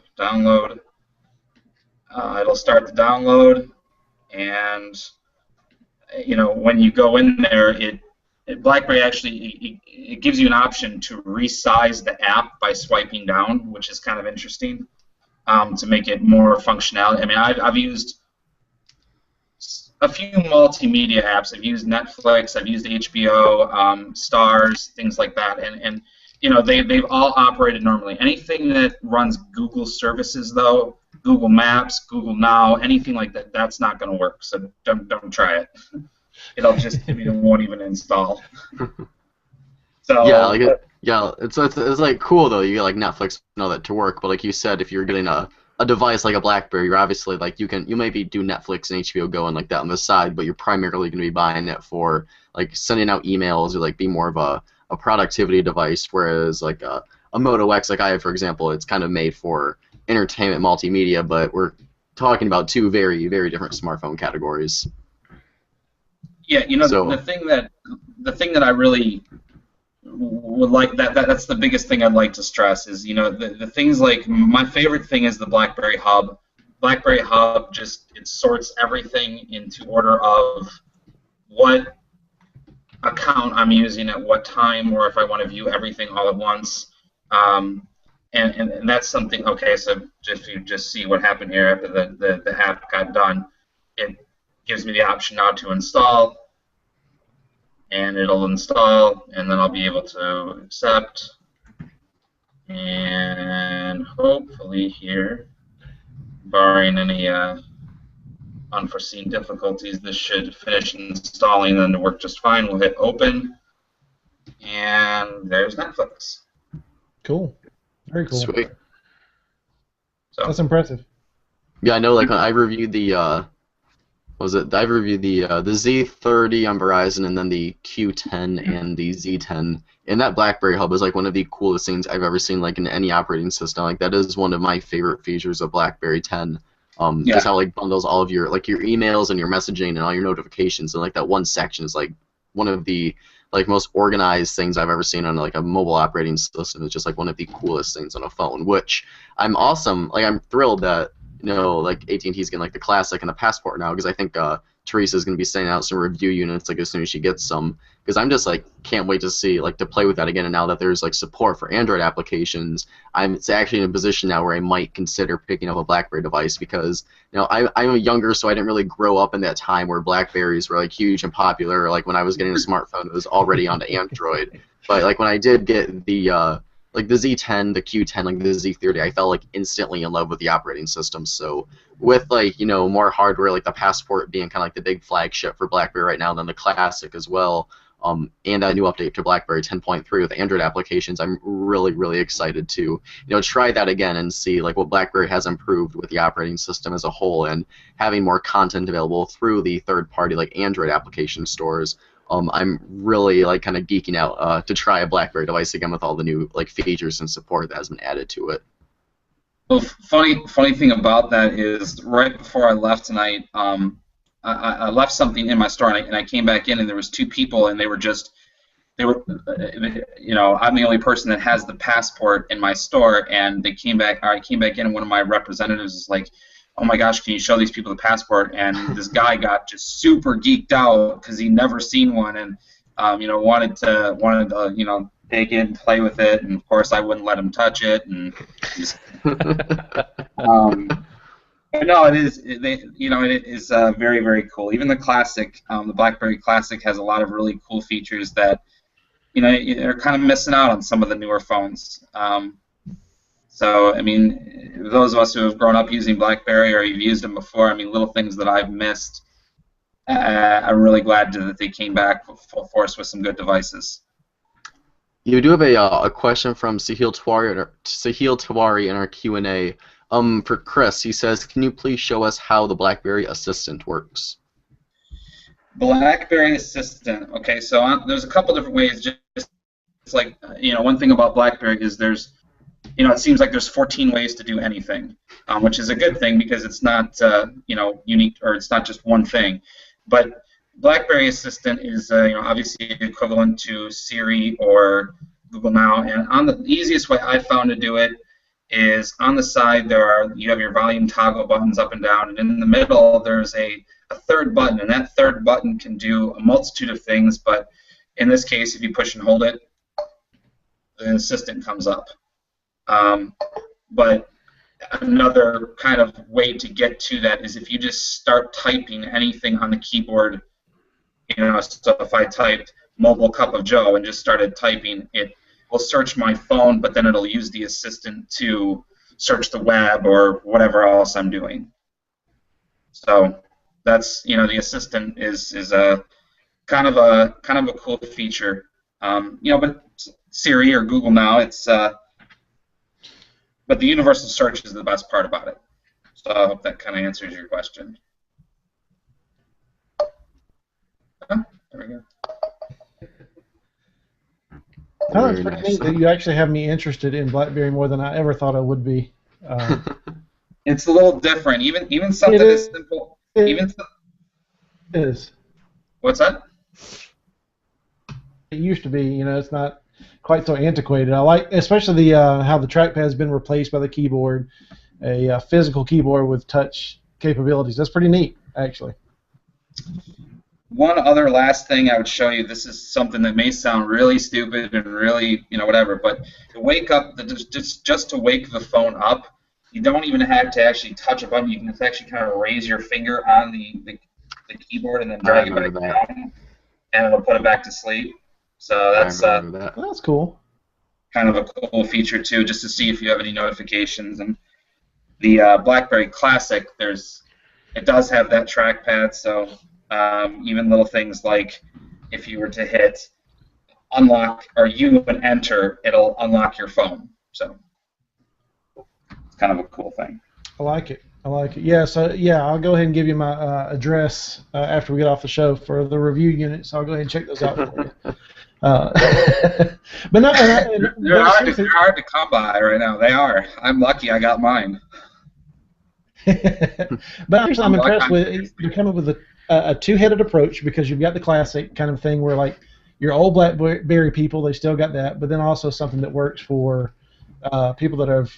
it'll start the download, and when you go in there, BlackBerry actually it gives you an option to resize the app by swiping down, which is kind of interesting, to make it more functionality. I mean, I've used a few multimedia apps. I've used Netflix, I've used HBO, Stars, things like that, and they've all operated normally. Anything that runs Google services, though, Google Maps, Google Now, anything like that, that's not going to work. So don't try it. It'll just it won't even install. So it's cool though. You get Netflix and all that to work, but like you said, if you're getting a device like a BlackBerry, you're obviously you maybe do Netflix and HBO Go and that on the side, but you're primarily going to be buying it for sending out emails or be more of a productivity device, whereas a Moto X I have, for example, it's kind of made for entertainment multimedia, but we're talking about two very, very different smartphone categories. Yeah, the thing that I really would that's the biggest thing I'd like to stress is the things my favorite thing is the BlackBerry Hub. BlackBerry Hub it sorts everything into order of what account I'm using at what time, or if I want to view everything all at once, and that's something. Okay, so you just see what happened here after the app got done. It gives me the option now to install, and it'll install, and then I'll be able to accept, and hopefully here, barring any unforeseen difficulties, this should finish installing and work just fine. We'll hit open, and there's Netflix. Cool. Very cool. Sweet. So, that's impressive. Yeah, I know. When I reviewed the I reviewed the Z30 on Verizon, and then the Q10 and the Z10. And that BlackBerry Hub is one of the coolest things I've ever seen in any operating system. That is one of my favorite features of BlackBerry 10. Just how bundles all of your your emails and your messaging and all your notifications, and that one section is one of the most organized things I've ever seen on a mobile operating system. It's just one of the coolest things on a phone, which I'm awesome. I'm thrilled that AT&T's getting the Classic and the Passport now, because I think Teresa's going to be sending out some review units like as soon as she gets some, because I'm just like can't wait to see like to play with that again. And now that there's like support for Android applications, it's actually in a position now where I might consider picking up a BlackBerry device, because I'm younger, so I didn't really grow up in that time where BlackBerries were like huge and popular. Like when I was getting a smartphone, it was already onto Android. But like when I did get the like the Z10, the Q10, like the Z30, I fell like instantly in love with the operating system. So with like more hardware, like the Passport being kind of like the big flagship for BlackBerry right now, and then the Classic as well, and a new update to BlackBerry 10.3 with Android applications, I'm really excited to try that again and see like what BlackBerry has improved with the operating system as a whole, and having more content available through the third-party like Android application stores. I'm really like kind of geeking out to try a BlackBerry device again with all the new like features and support that has been added to it. Well, funny thing about that is right before I left tonight, I left something in my store, and I came back in, and there was two people, and they were I'm the only person that has the Passport in my store, and I came back in, and one of my representatives is like, oh my gosh, can you show these people the Passport? And this guy got just super geeked out because he'd never seen one, and wanted to take it and play with it, and of course I wouldn't let him touch it, and just, but no, it is very cool. Even the Classic, the BlackBerry Classic, has a lot of really cool features that you're kind of missing out on some of the newer phones. So, I mean, those of us who have grown up using BlackBerry or you've used them before, I mean, little things that I've missed, I'm really glad that they came back full force with some good devices. You do have a question from Sahil Tawari in our Q&A. For Chris, he says, can you please show us how the BlackBerry Assistant works? BlackBerry Assistant. Okay, so there's a couple different ways. Just like, one thing about BlackBerry is there's it seems like there's 14 ways to do anything, which is a good thing because it's not, unique, or it's not just one thing. But BlackBerry Assistant is, obviously equivalent to Siri or Google Now. And the easiest way I found to do it is on the side you have your volume toggle buttons up and down, and in the middle there's a third button, and that third button can do a multitude of things. But in this case, if you push and hold it, the Assistant comes up. But another kind of way to get to that is if you just start typing anything on the keyboard. So if I typed "mobile cup of Joe" and just started typing, it will search my phone, but then it'll use the Assistant to search the web or whatever else I'm doing. So that's the Assistant is a kind of a cool feature. But Siri or Google Now, it's but the universal search is the best part about it. So I hope that kind of answers your question. There we go. Oh, it's pretty neat that you actually have me interested in BlackBerry more than I ever thought I would be. It's a little different. Even something as simple. It is. What's that? It used to be. It's not quite so antiquated. I like, especially how the trackpad has been replaced by the keyboard, a physical keyboard with touch capabilities. That's pretty neat, actually. One other last thing I would show you. This is something that may sound really stupid and really, whatever, but to wake up, just to wake the phone up, you don't even have to actually touch a button. You can just actually kind of raise your finger on the keyboard and then drag it back down, and it'll put it back to sleep. So that's cool. Kind of a cool feature too, just to see if you have any notifications. And the BlackBerry Classic, it does have that trackpad, so even little things like if you were to hit unlock or you and enter, it'll unlock your phone. So it's kind of a cool thing. I like it. Yeah, so I'll go ahead and give you my address after we get off the show for the review unit, so I'll go ahead and check those out for you. But no, they're hard to come by right now. They are. I'm lucky I got mine. But actually, I'm impressed with you're coming with a two-headed approach, because you've got the Classic kind of thing where like your old BlackBerry people, they still got that, but then also something that works for people that have,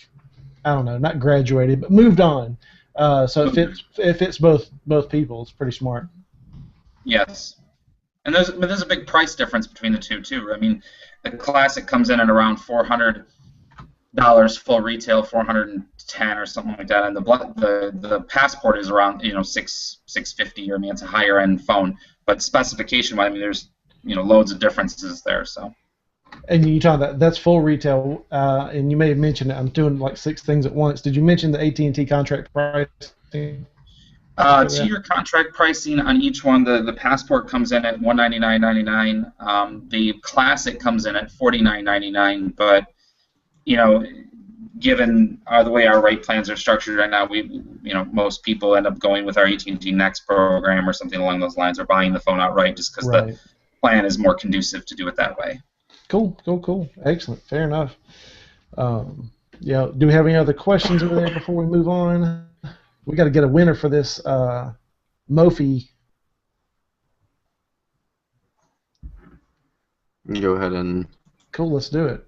I don't know, not graduated but moved on. So it fits both people. It's pretty smart. Yes. And there's a big price difference between the two too. I mean, the Classic comes in at around $400 full retail, 410 or something like that, and the Passport is around $650. I mean, it's a higher end phone, but specification wise, I mean, there's loads of differences there. So. And you talk about that's full retail, and you may have mentioned it. I'm doing like 6 things at once. Did you mention the AT&T contract pricing? Tier contract pricing on each one. The Passport comes in at $199.99. The Classic comes in at $49.99. But given the way our rate plans are structured right now, most people end up going with our AT&T Next program or something along those lines, or buying the phone outright just because the plan is more conducive to do it that way. Cool. Excellent. Fair enough. Do we have any other questions over there before we move on? We got to get a winner for this McAfee. Go ahead and. Cool. Let's do it.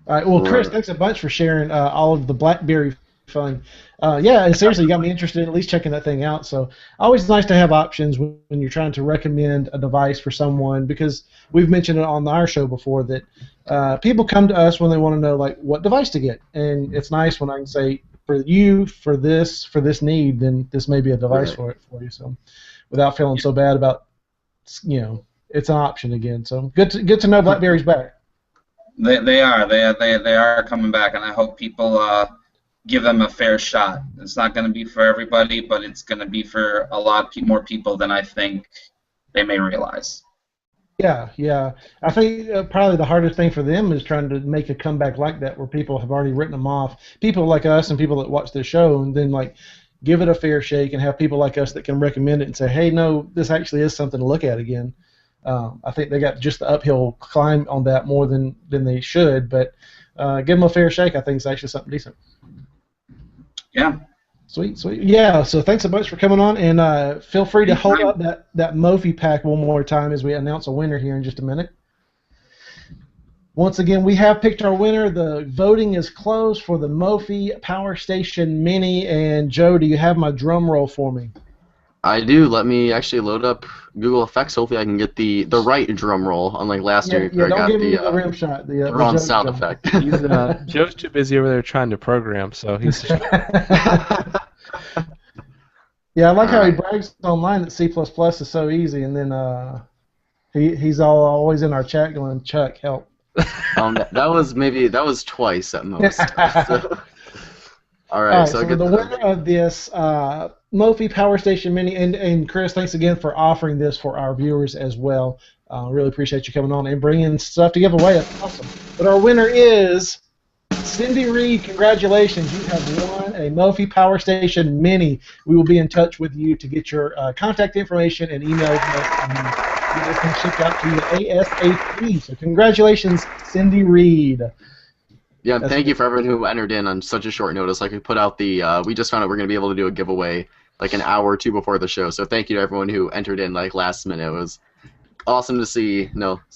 All right. Well, Chris, thanks a bunch for sharing all of the BlackBerry fun. And seriously, you got me interested in at least checking that thing out. So always nice to have options when you're trying to recommend a device for someone, because we've mentioned it on our show before that people come to us when they want to know like what device to get, and it's nice when I can say, for you, for this need, then this may be a device for you. So, without feeling so bad about, it's an option again. So good to know BlackBerry's back. They are coming back, and I hope people give them a fair shot. It's not going to be for everybody, but it's going to be for a lot more people than I think they may realize. Yeah. I think probably the hardest thing for them is trying to make a comeback like that, where people have already written them off. People like us and people that watch the show, and then like give it a fair shake and have people like us that can recommend it and say, hey, no, this actually is something to look at again. I think they got just the uphill climb on that more than they should, but give them a fair shake. I think it's actually something decent. Yeah. Sweet. Yeah, so thanks so much for coming on, and feel free to hold up that McAfee pack one more time as we announce a winner here in just a minute. Once again, we have picked our winner. The voting is closed for the McAfee Power Station Mini, and Joe, do you have my drum roll for me? I do. Let me actually load up Google Effects. Hopefully I can get the right drum roll, unlike last year where I got the rim shot, the wrong sound effect. Joe's too busy over there trying to program, so he's... Yeah, I like how he brags online that C++ is so easy, and then he's always in our chat going, Chuck, help. that was twice at most. So. All right, so the winner of this McAfee Power Station Mini, and Chris, thanks again for offering this for our viewers as well. Really appreciate you coming on and bringing stuff to give away. That's awesome. But our winner is Cindy Reed. Congratulations, you have won a McAfee Power Station Mini. We will be in touch with you to get your contact information and email address, and get this thing shipped out to you ASAP. So congratulations, Cindy Reed. Yeah, thank you for everyone who entered in on such a short notice. Like we put out we just found out we're going to be able to do a giveaway like an hour or two before the show. So thank you to everyone who entered in like last minute. It was awesome to see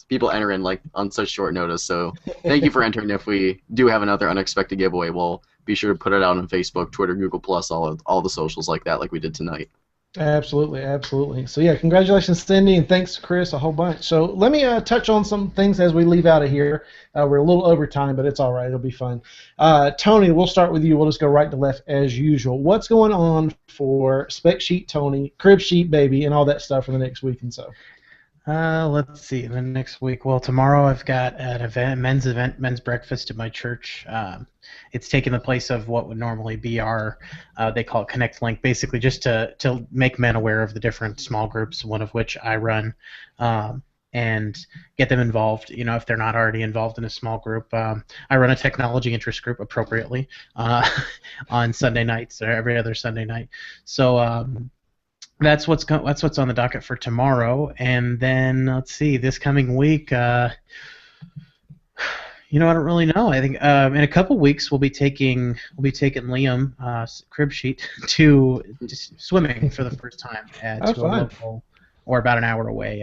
people enter in like on such short notice. So thank you for entering. If we do have another unexpected giveaway, we'll be sure to put it out on Facebook, Twitter, Google+, all the socials like that, like we did tonight. Absolutely. So yeah, congratulations, Cindy, and thanks, Chris, a whole bunch. So let me touch on some things as we leave out of here. We're a little over time, but it's all right. It'll be fun. Tony, we'll start with you. We'll just go right to left as usual. What's going on for Spec Sheet Tony, Crib Sheet Baby, and all that stuff for the next week and so? Let's see. The next week. Well, tomorrow I've got an event, men's breakfast at my church. It's taking the place of what would normally be our, they call it Connect Link, basically just to make men aware of the different small groups, one of which I run, and get them involved. If they're not already involved in a small group, I run a technology interest group appropriately on Sunday nights or every other Sunday night. So. That's what's on the docket for tomorrow, and then let's see, this coming week. I don't really know. I think in a couple weeks we'll be taking Liam, Crib Sheet, to swimming for the first time to a local, or about an hour away,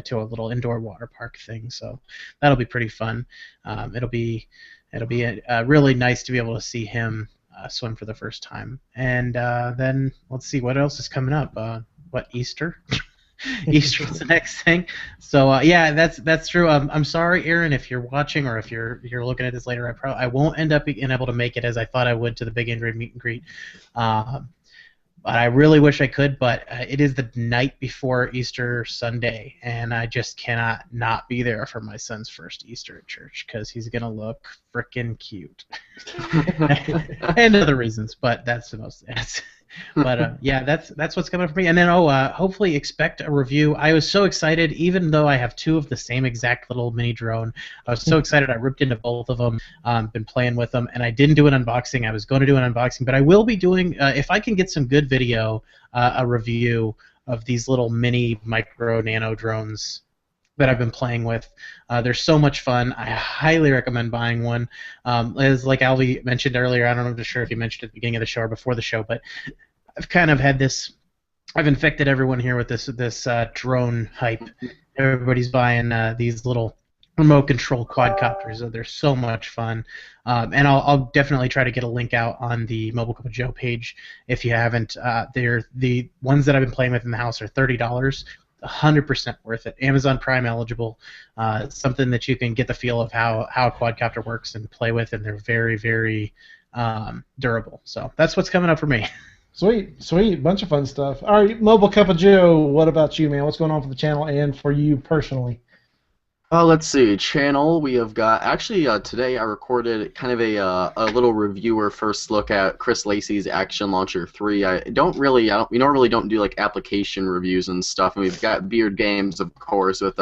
to a little indoor water park thing. So that'll be pretty fun. It'll be really nice to be able to see him swim for the first time. And then let's see what else is coming up. Easter? Easter's the next thing. So yeah, that's true. I'm sorry, Aaron, if you're watching or if you're looking at this later. I won't end up being able to make it as I thought I would to the Big Android meet and greet. But I really wish I could, but it is the night before Easter Sunday, and I just cannot not be there for my son's first Easter at church because he's going to look frickin' cute. And other reasons, but that's the most. But yeah, that's what's coming for me. And then hopefully expect a review. I was so excited, even though I have two of the same exact little mini drone. I was so excited. I ripped into both of them. Been playing with them, and I didn't do an unboxing. I was going to do an unboxing, but I will be doing if I can get some good video, a review of these little mini micro nano drones that I've been playing with. They're so much fun. I highly recommend buying one. As like Alvie mentioned earlier, I don't know sure if he mentioned at the beginning of the show or before the show, but I've kind of had this. I've infected everyone here with this drone hype. Everybody's buying these little remote control quadcopters. They're so much fun. And I'll definitely try to get a link out on the Mobile Cup of Joe page if you haven't. They're the ones that I've been playing with in the house are $30. 100% worth it. Amazon Prime eligible. Something that you can get the feel of how a quadcopter works and play with, and they're very, very durable. So that's what's coming up for me. Sweet. Bunch of fun stuff. All right, Mobile Cup of Joe, what about you, man? What's going on for the channel and for you personally? Let's see. Channel, we have got... Actually, today I recorded kind of a little reviewer first look at Chris Lacey's Action Launcher 3. We normally don't do, like, application reviews and stuff, and we've got Beard Games, of course, with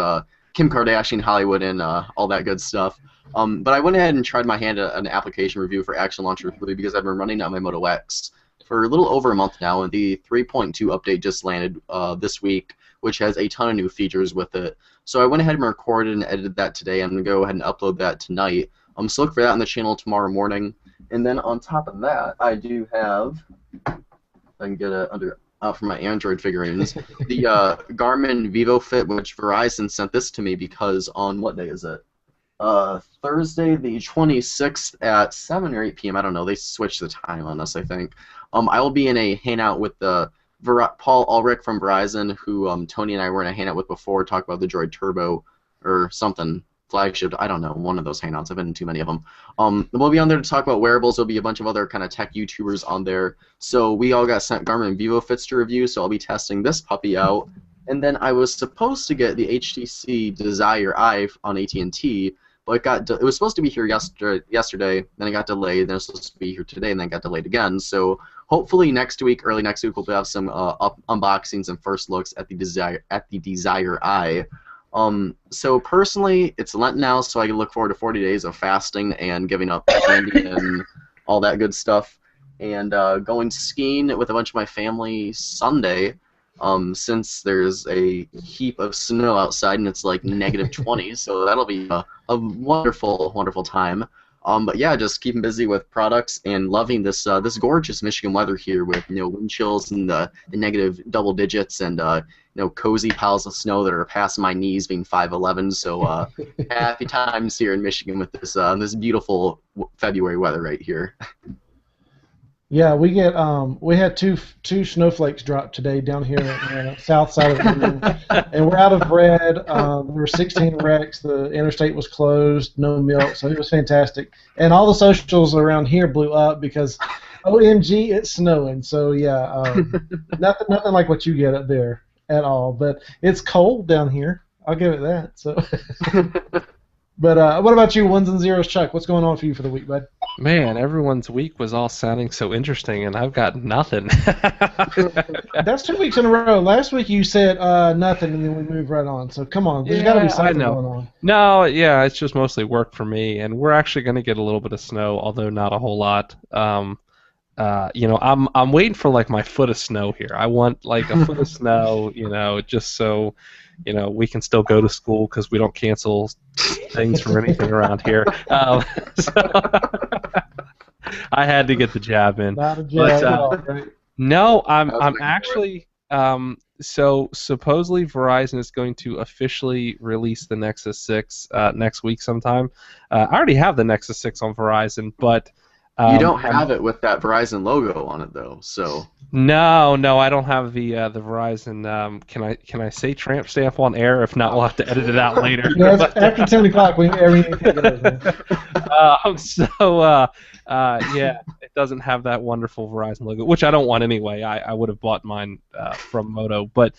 Kim Kardashian, Hollywood, and all that good stuff. But I went ahead and tried my hand at an application review for Action Launcher 3 because I've been running it on my Moto X for a little over a month now, and the 3.2 update just landed this week, which has a ton of new features with it. So I went ahead and recorded and edited that today. I'm going to go ahead and upload that tonight. So look for that on the channel tomorrow morning. And then on top of that, I do have, I can get it out for my Android figurines, the Garmin VivoFit, which Verizon sent this to me because on what day is it? Thursday the 26th at 7 or 8 p.m. I don't know. They switched the time on us, I think. I will be in a hangout with Paul Ulrich from Verizon, who Tony and I were in a hangout with before, talk about the Droid Turbo or something, flagship, I don't know, one of those hangouts. I've been in too many of them. We'll be on there to talk about wearables. There'll be a bunch of other kind of tech YouTubers on there. So we all got sent Garmin VivoFits to review, so I'll be testing this puppy out. And then I was supposed to get the HTC Desire Eye on AT&T, but it was supposed to be here yesterday, then it got delayed, then it was supposed to be here today, and then it got delayed again. So hopefully early next week, we'll have some unboxings and first looks at the Desire Eye. So personally, it's Lent now, so I can look forward to 40 days of fasting and giving up candy and all that good stuff, and going skiing with a bunch of my family Sunday. Since there's a heap of snow outside and it's like -20, so that'll be a wonderful, wonderful time. But yeah, just keeping busy with products and loving this gorgeous Michigan weather here with wind chills in the negative double digits and cozy piles of snow that are past my knees, being 5'11". So happy times here in Michigan with this beautiful February weather right here. Yeah, we had two snowflakes drop today down here on the south side of the and we're out of bread. There were 16 wrecks. The interstate was closed, no milk, so it was fantastic. And all the socials around here blew up because, OMG, it's snowing. So yeah, nothing like what you get up there at all. But it's cold down here. I'll give it that. So. But what about you, Ones and Zeros, Chuck? What's going on for you for the week, bud? Man, everyone's week was all sounding so interesting, and I've got nothing. That's 2 weeks in a row. Last week you said nothing, and then we moved right on. So come on, there's got to be something going on. No, yeah, it's just mostly work for me, and we're actually going to get a little bit of snow, although not a whole lot. I'm waiting for like my foot of snow here. I want like a foot of snow, just so. We can still go to school because we don't cancel things for anything around here. So I had to get the jab in. Not a jab at all, right? No, I'm actually. So supposedly Verizon is going to officially release the Nexus 6 next week sometime. I already have the Nexus 6 on Verizon, but You don't have it with that Verizon logo on it though, so. No, I don't have the Verizon. Can I say tramp stamp on air? If not, we'll have to edit it out later. Yeah, it's after 10 o'clock. Everything goes, man. Yeah, it doesn't have that wonderful Verizon logo, which I don't want anyway. I would have bought mine from Moto, but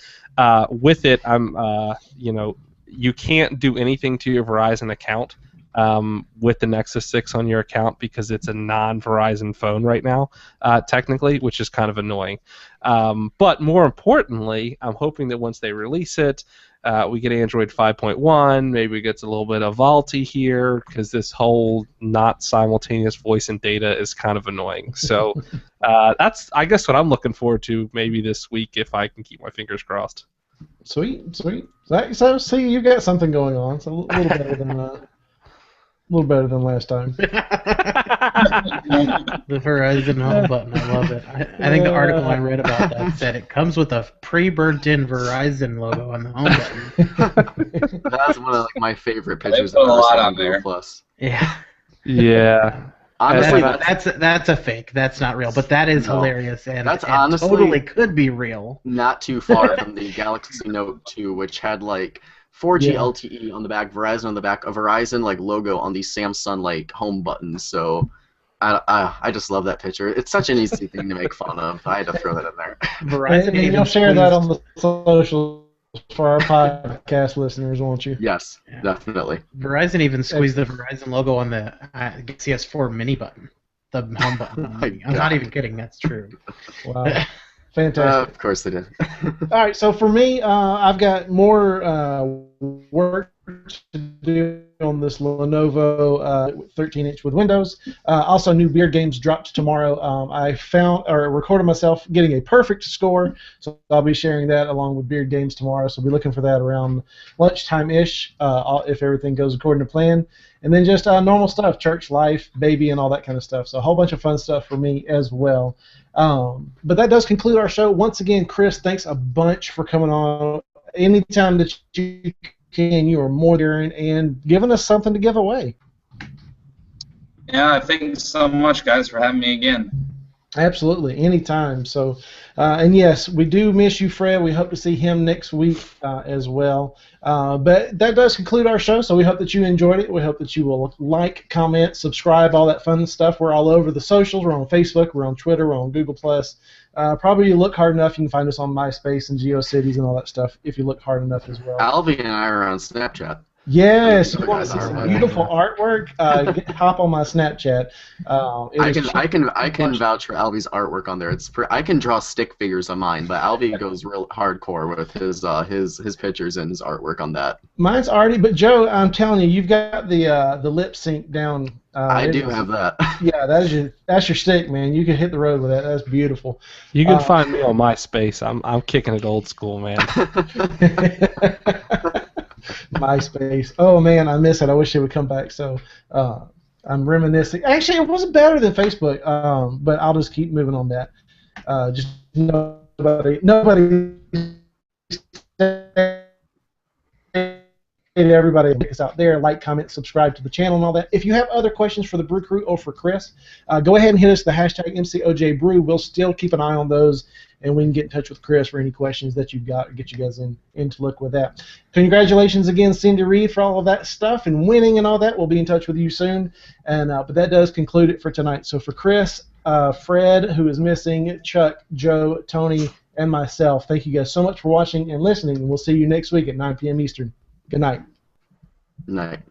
with it, you can't do anything to your Verizon account with the Nexus 6 on your account because it's a non-Verizon phone right now, technically, which is kind of annoying. But more importantly, I'm hoping that once they release it, we get Android 5.1, maybe we get a little bit of VoLTE here, because this whole not simultaneous voice and data is kind of annoying. So that's, I guess, what I'm looking forward to maybe this week if I can keep my fingers crossed. Sweet. So see, you got something going on. So a little better than that. A little better than last time. The Verizon home button, I love it. I think the article I read about that said it comes with a pre-burnt-in Verizon logo on the home button. That's one of my favorite pictures put I've a ever lot seen on on Google there. Plus. Yeah. Honestly, that's a fake. That's not real. But that is hilarious, and that's it honestly totally could be real. Not too far from the Galaxy Note 2, which had like 4G LTE on the back, Verizon on the back, a Verizon like logo on the Samsung like home button. So I just love that picture. It's such an easy thing to make fun of. I had to throw that in there. Verizon, and you'll share that on the socials for our podcast listeners, won't you? Yes, definitely. Verizon even squeezed the Verizon logo on the Galaxy S4 mini button, the home button. I'm not even kidding. That's true. Wow. Fantastic. Of course they did. All right, so for me, I've got more work to do on this Lenovo 13-inch with Windows. Also, new beer games dropped tomorrow. I recorded myself getting a perfect score, so I'll be sharing that along with beer games tomorrow. So be looking for that around lunchtime-ish if everything goes according to plan. And then just normal stuff, church life, baby, and all that kind of stuff. So a whole bunch of fun stuff for me as well. But that does conclude our show. Once again, Chris, thanks a bunch for coming on. Anytime that you can, you are more than and giving us something to give away. Yeah, thanks so much, guys, for having me again. Absolutely, anytime. So, and yes, we do miss you, Fred. We hope to see him next week as well. But that does conclude our show, so we hope that you enjoyed it. We hope that you will like, comment, subscribe, all that fun stuff. We're all over the socials. We're on Facebook. We're on Twitter. We're on Google+. Probably you look hard enough, you can find us on MySpace and GeoCities and all that stuff if you look hard enough as well. Alvie and I are on Snapchat. Yes, you want to see some beautiful artwork? Hop on my Snapchat. I can vouch for Alvie's artwork on there. I can draw stick figures on mine, but Alvie goes real hardcore with his pictures and his artwork on that. Mine's already, but Joe, I'm telling you, you've got the lip sync down. I do have that. Yeah, that's your stick, man. You can hit the road with that. That's beautiful. You can find me on MySpace. I'm kicking it old school, man. MySpace. Oh man, I miss it. I wish it would come back. So I'm reminiscing. Actually, it wasn't better than Facebook, but I'll just keep moving on that. Just nobody. Everybody is out there. Like, comment, subscribe to the channel and all that. If you have other questions for the Brew Crew or for Chris, go ahead and hit us the hashtag MCOJBrew. We'll still keep an eye on those, and we can get in touch with Chris for any questions that you've got or get you guys in to look with that. Congratulations again, Cindy Reed, for all of that stuff and winning and all that. We'll be in touch with you soon. And but that does conclude it for tonight. So for Chris, Fred, who is missing, Chuck, Joe, Tony, and myself, thank you guys so much for watching and listening, and we'll see you next week at 9 p.m. Eastern. Good night. Night.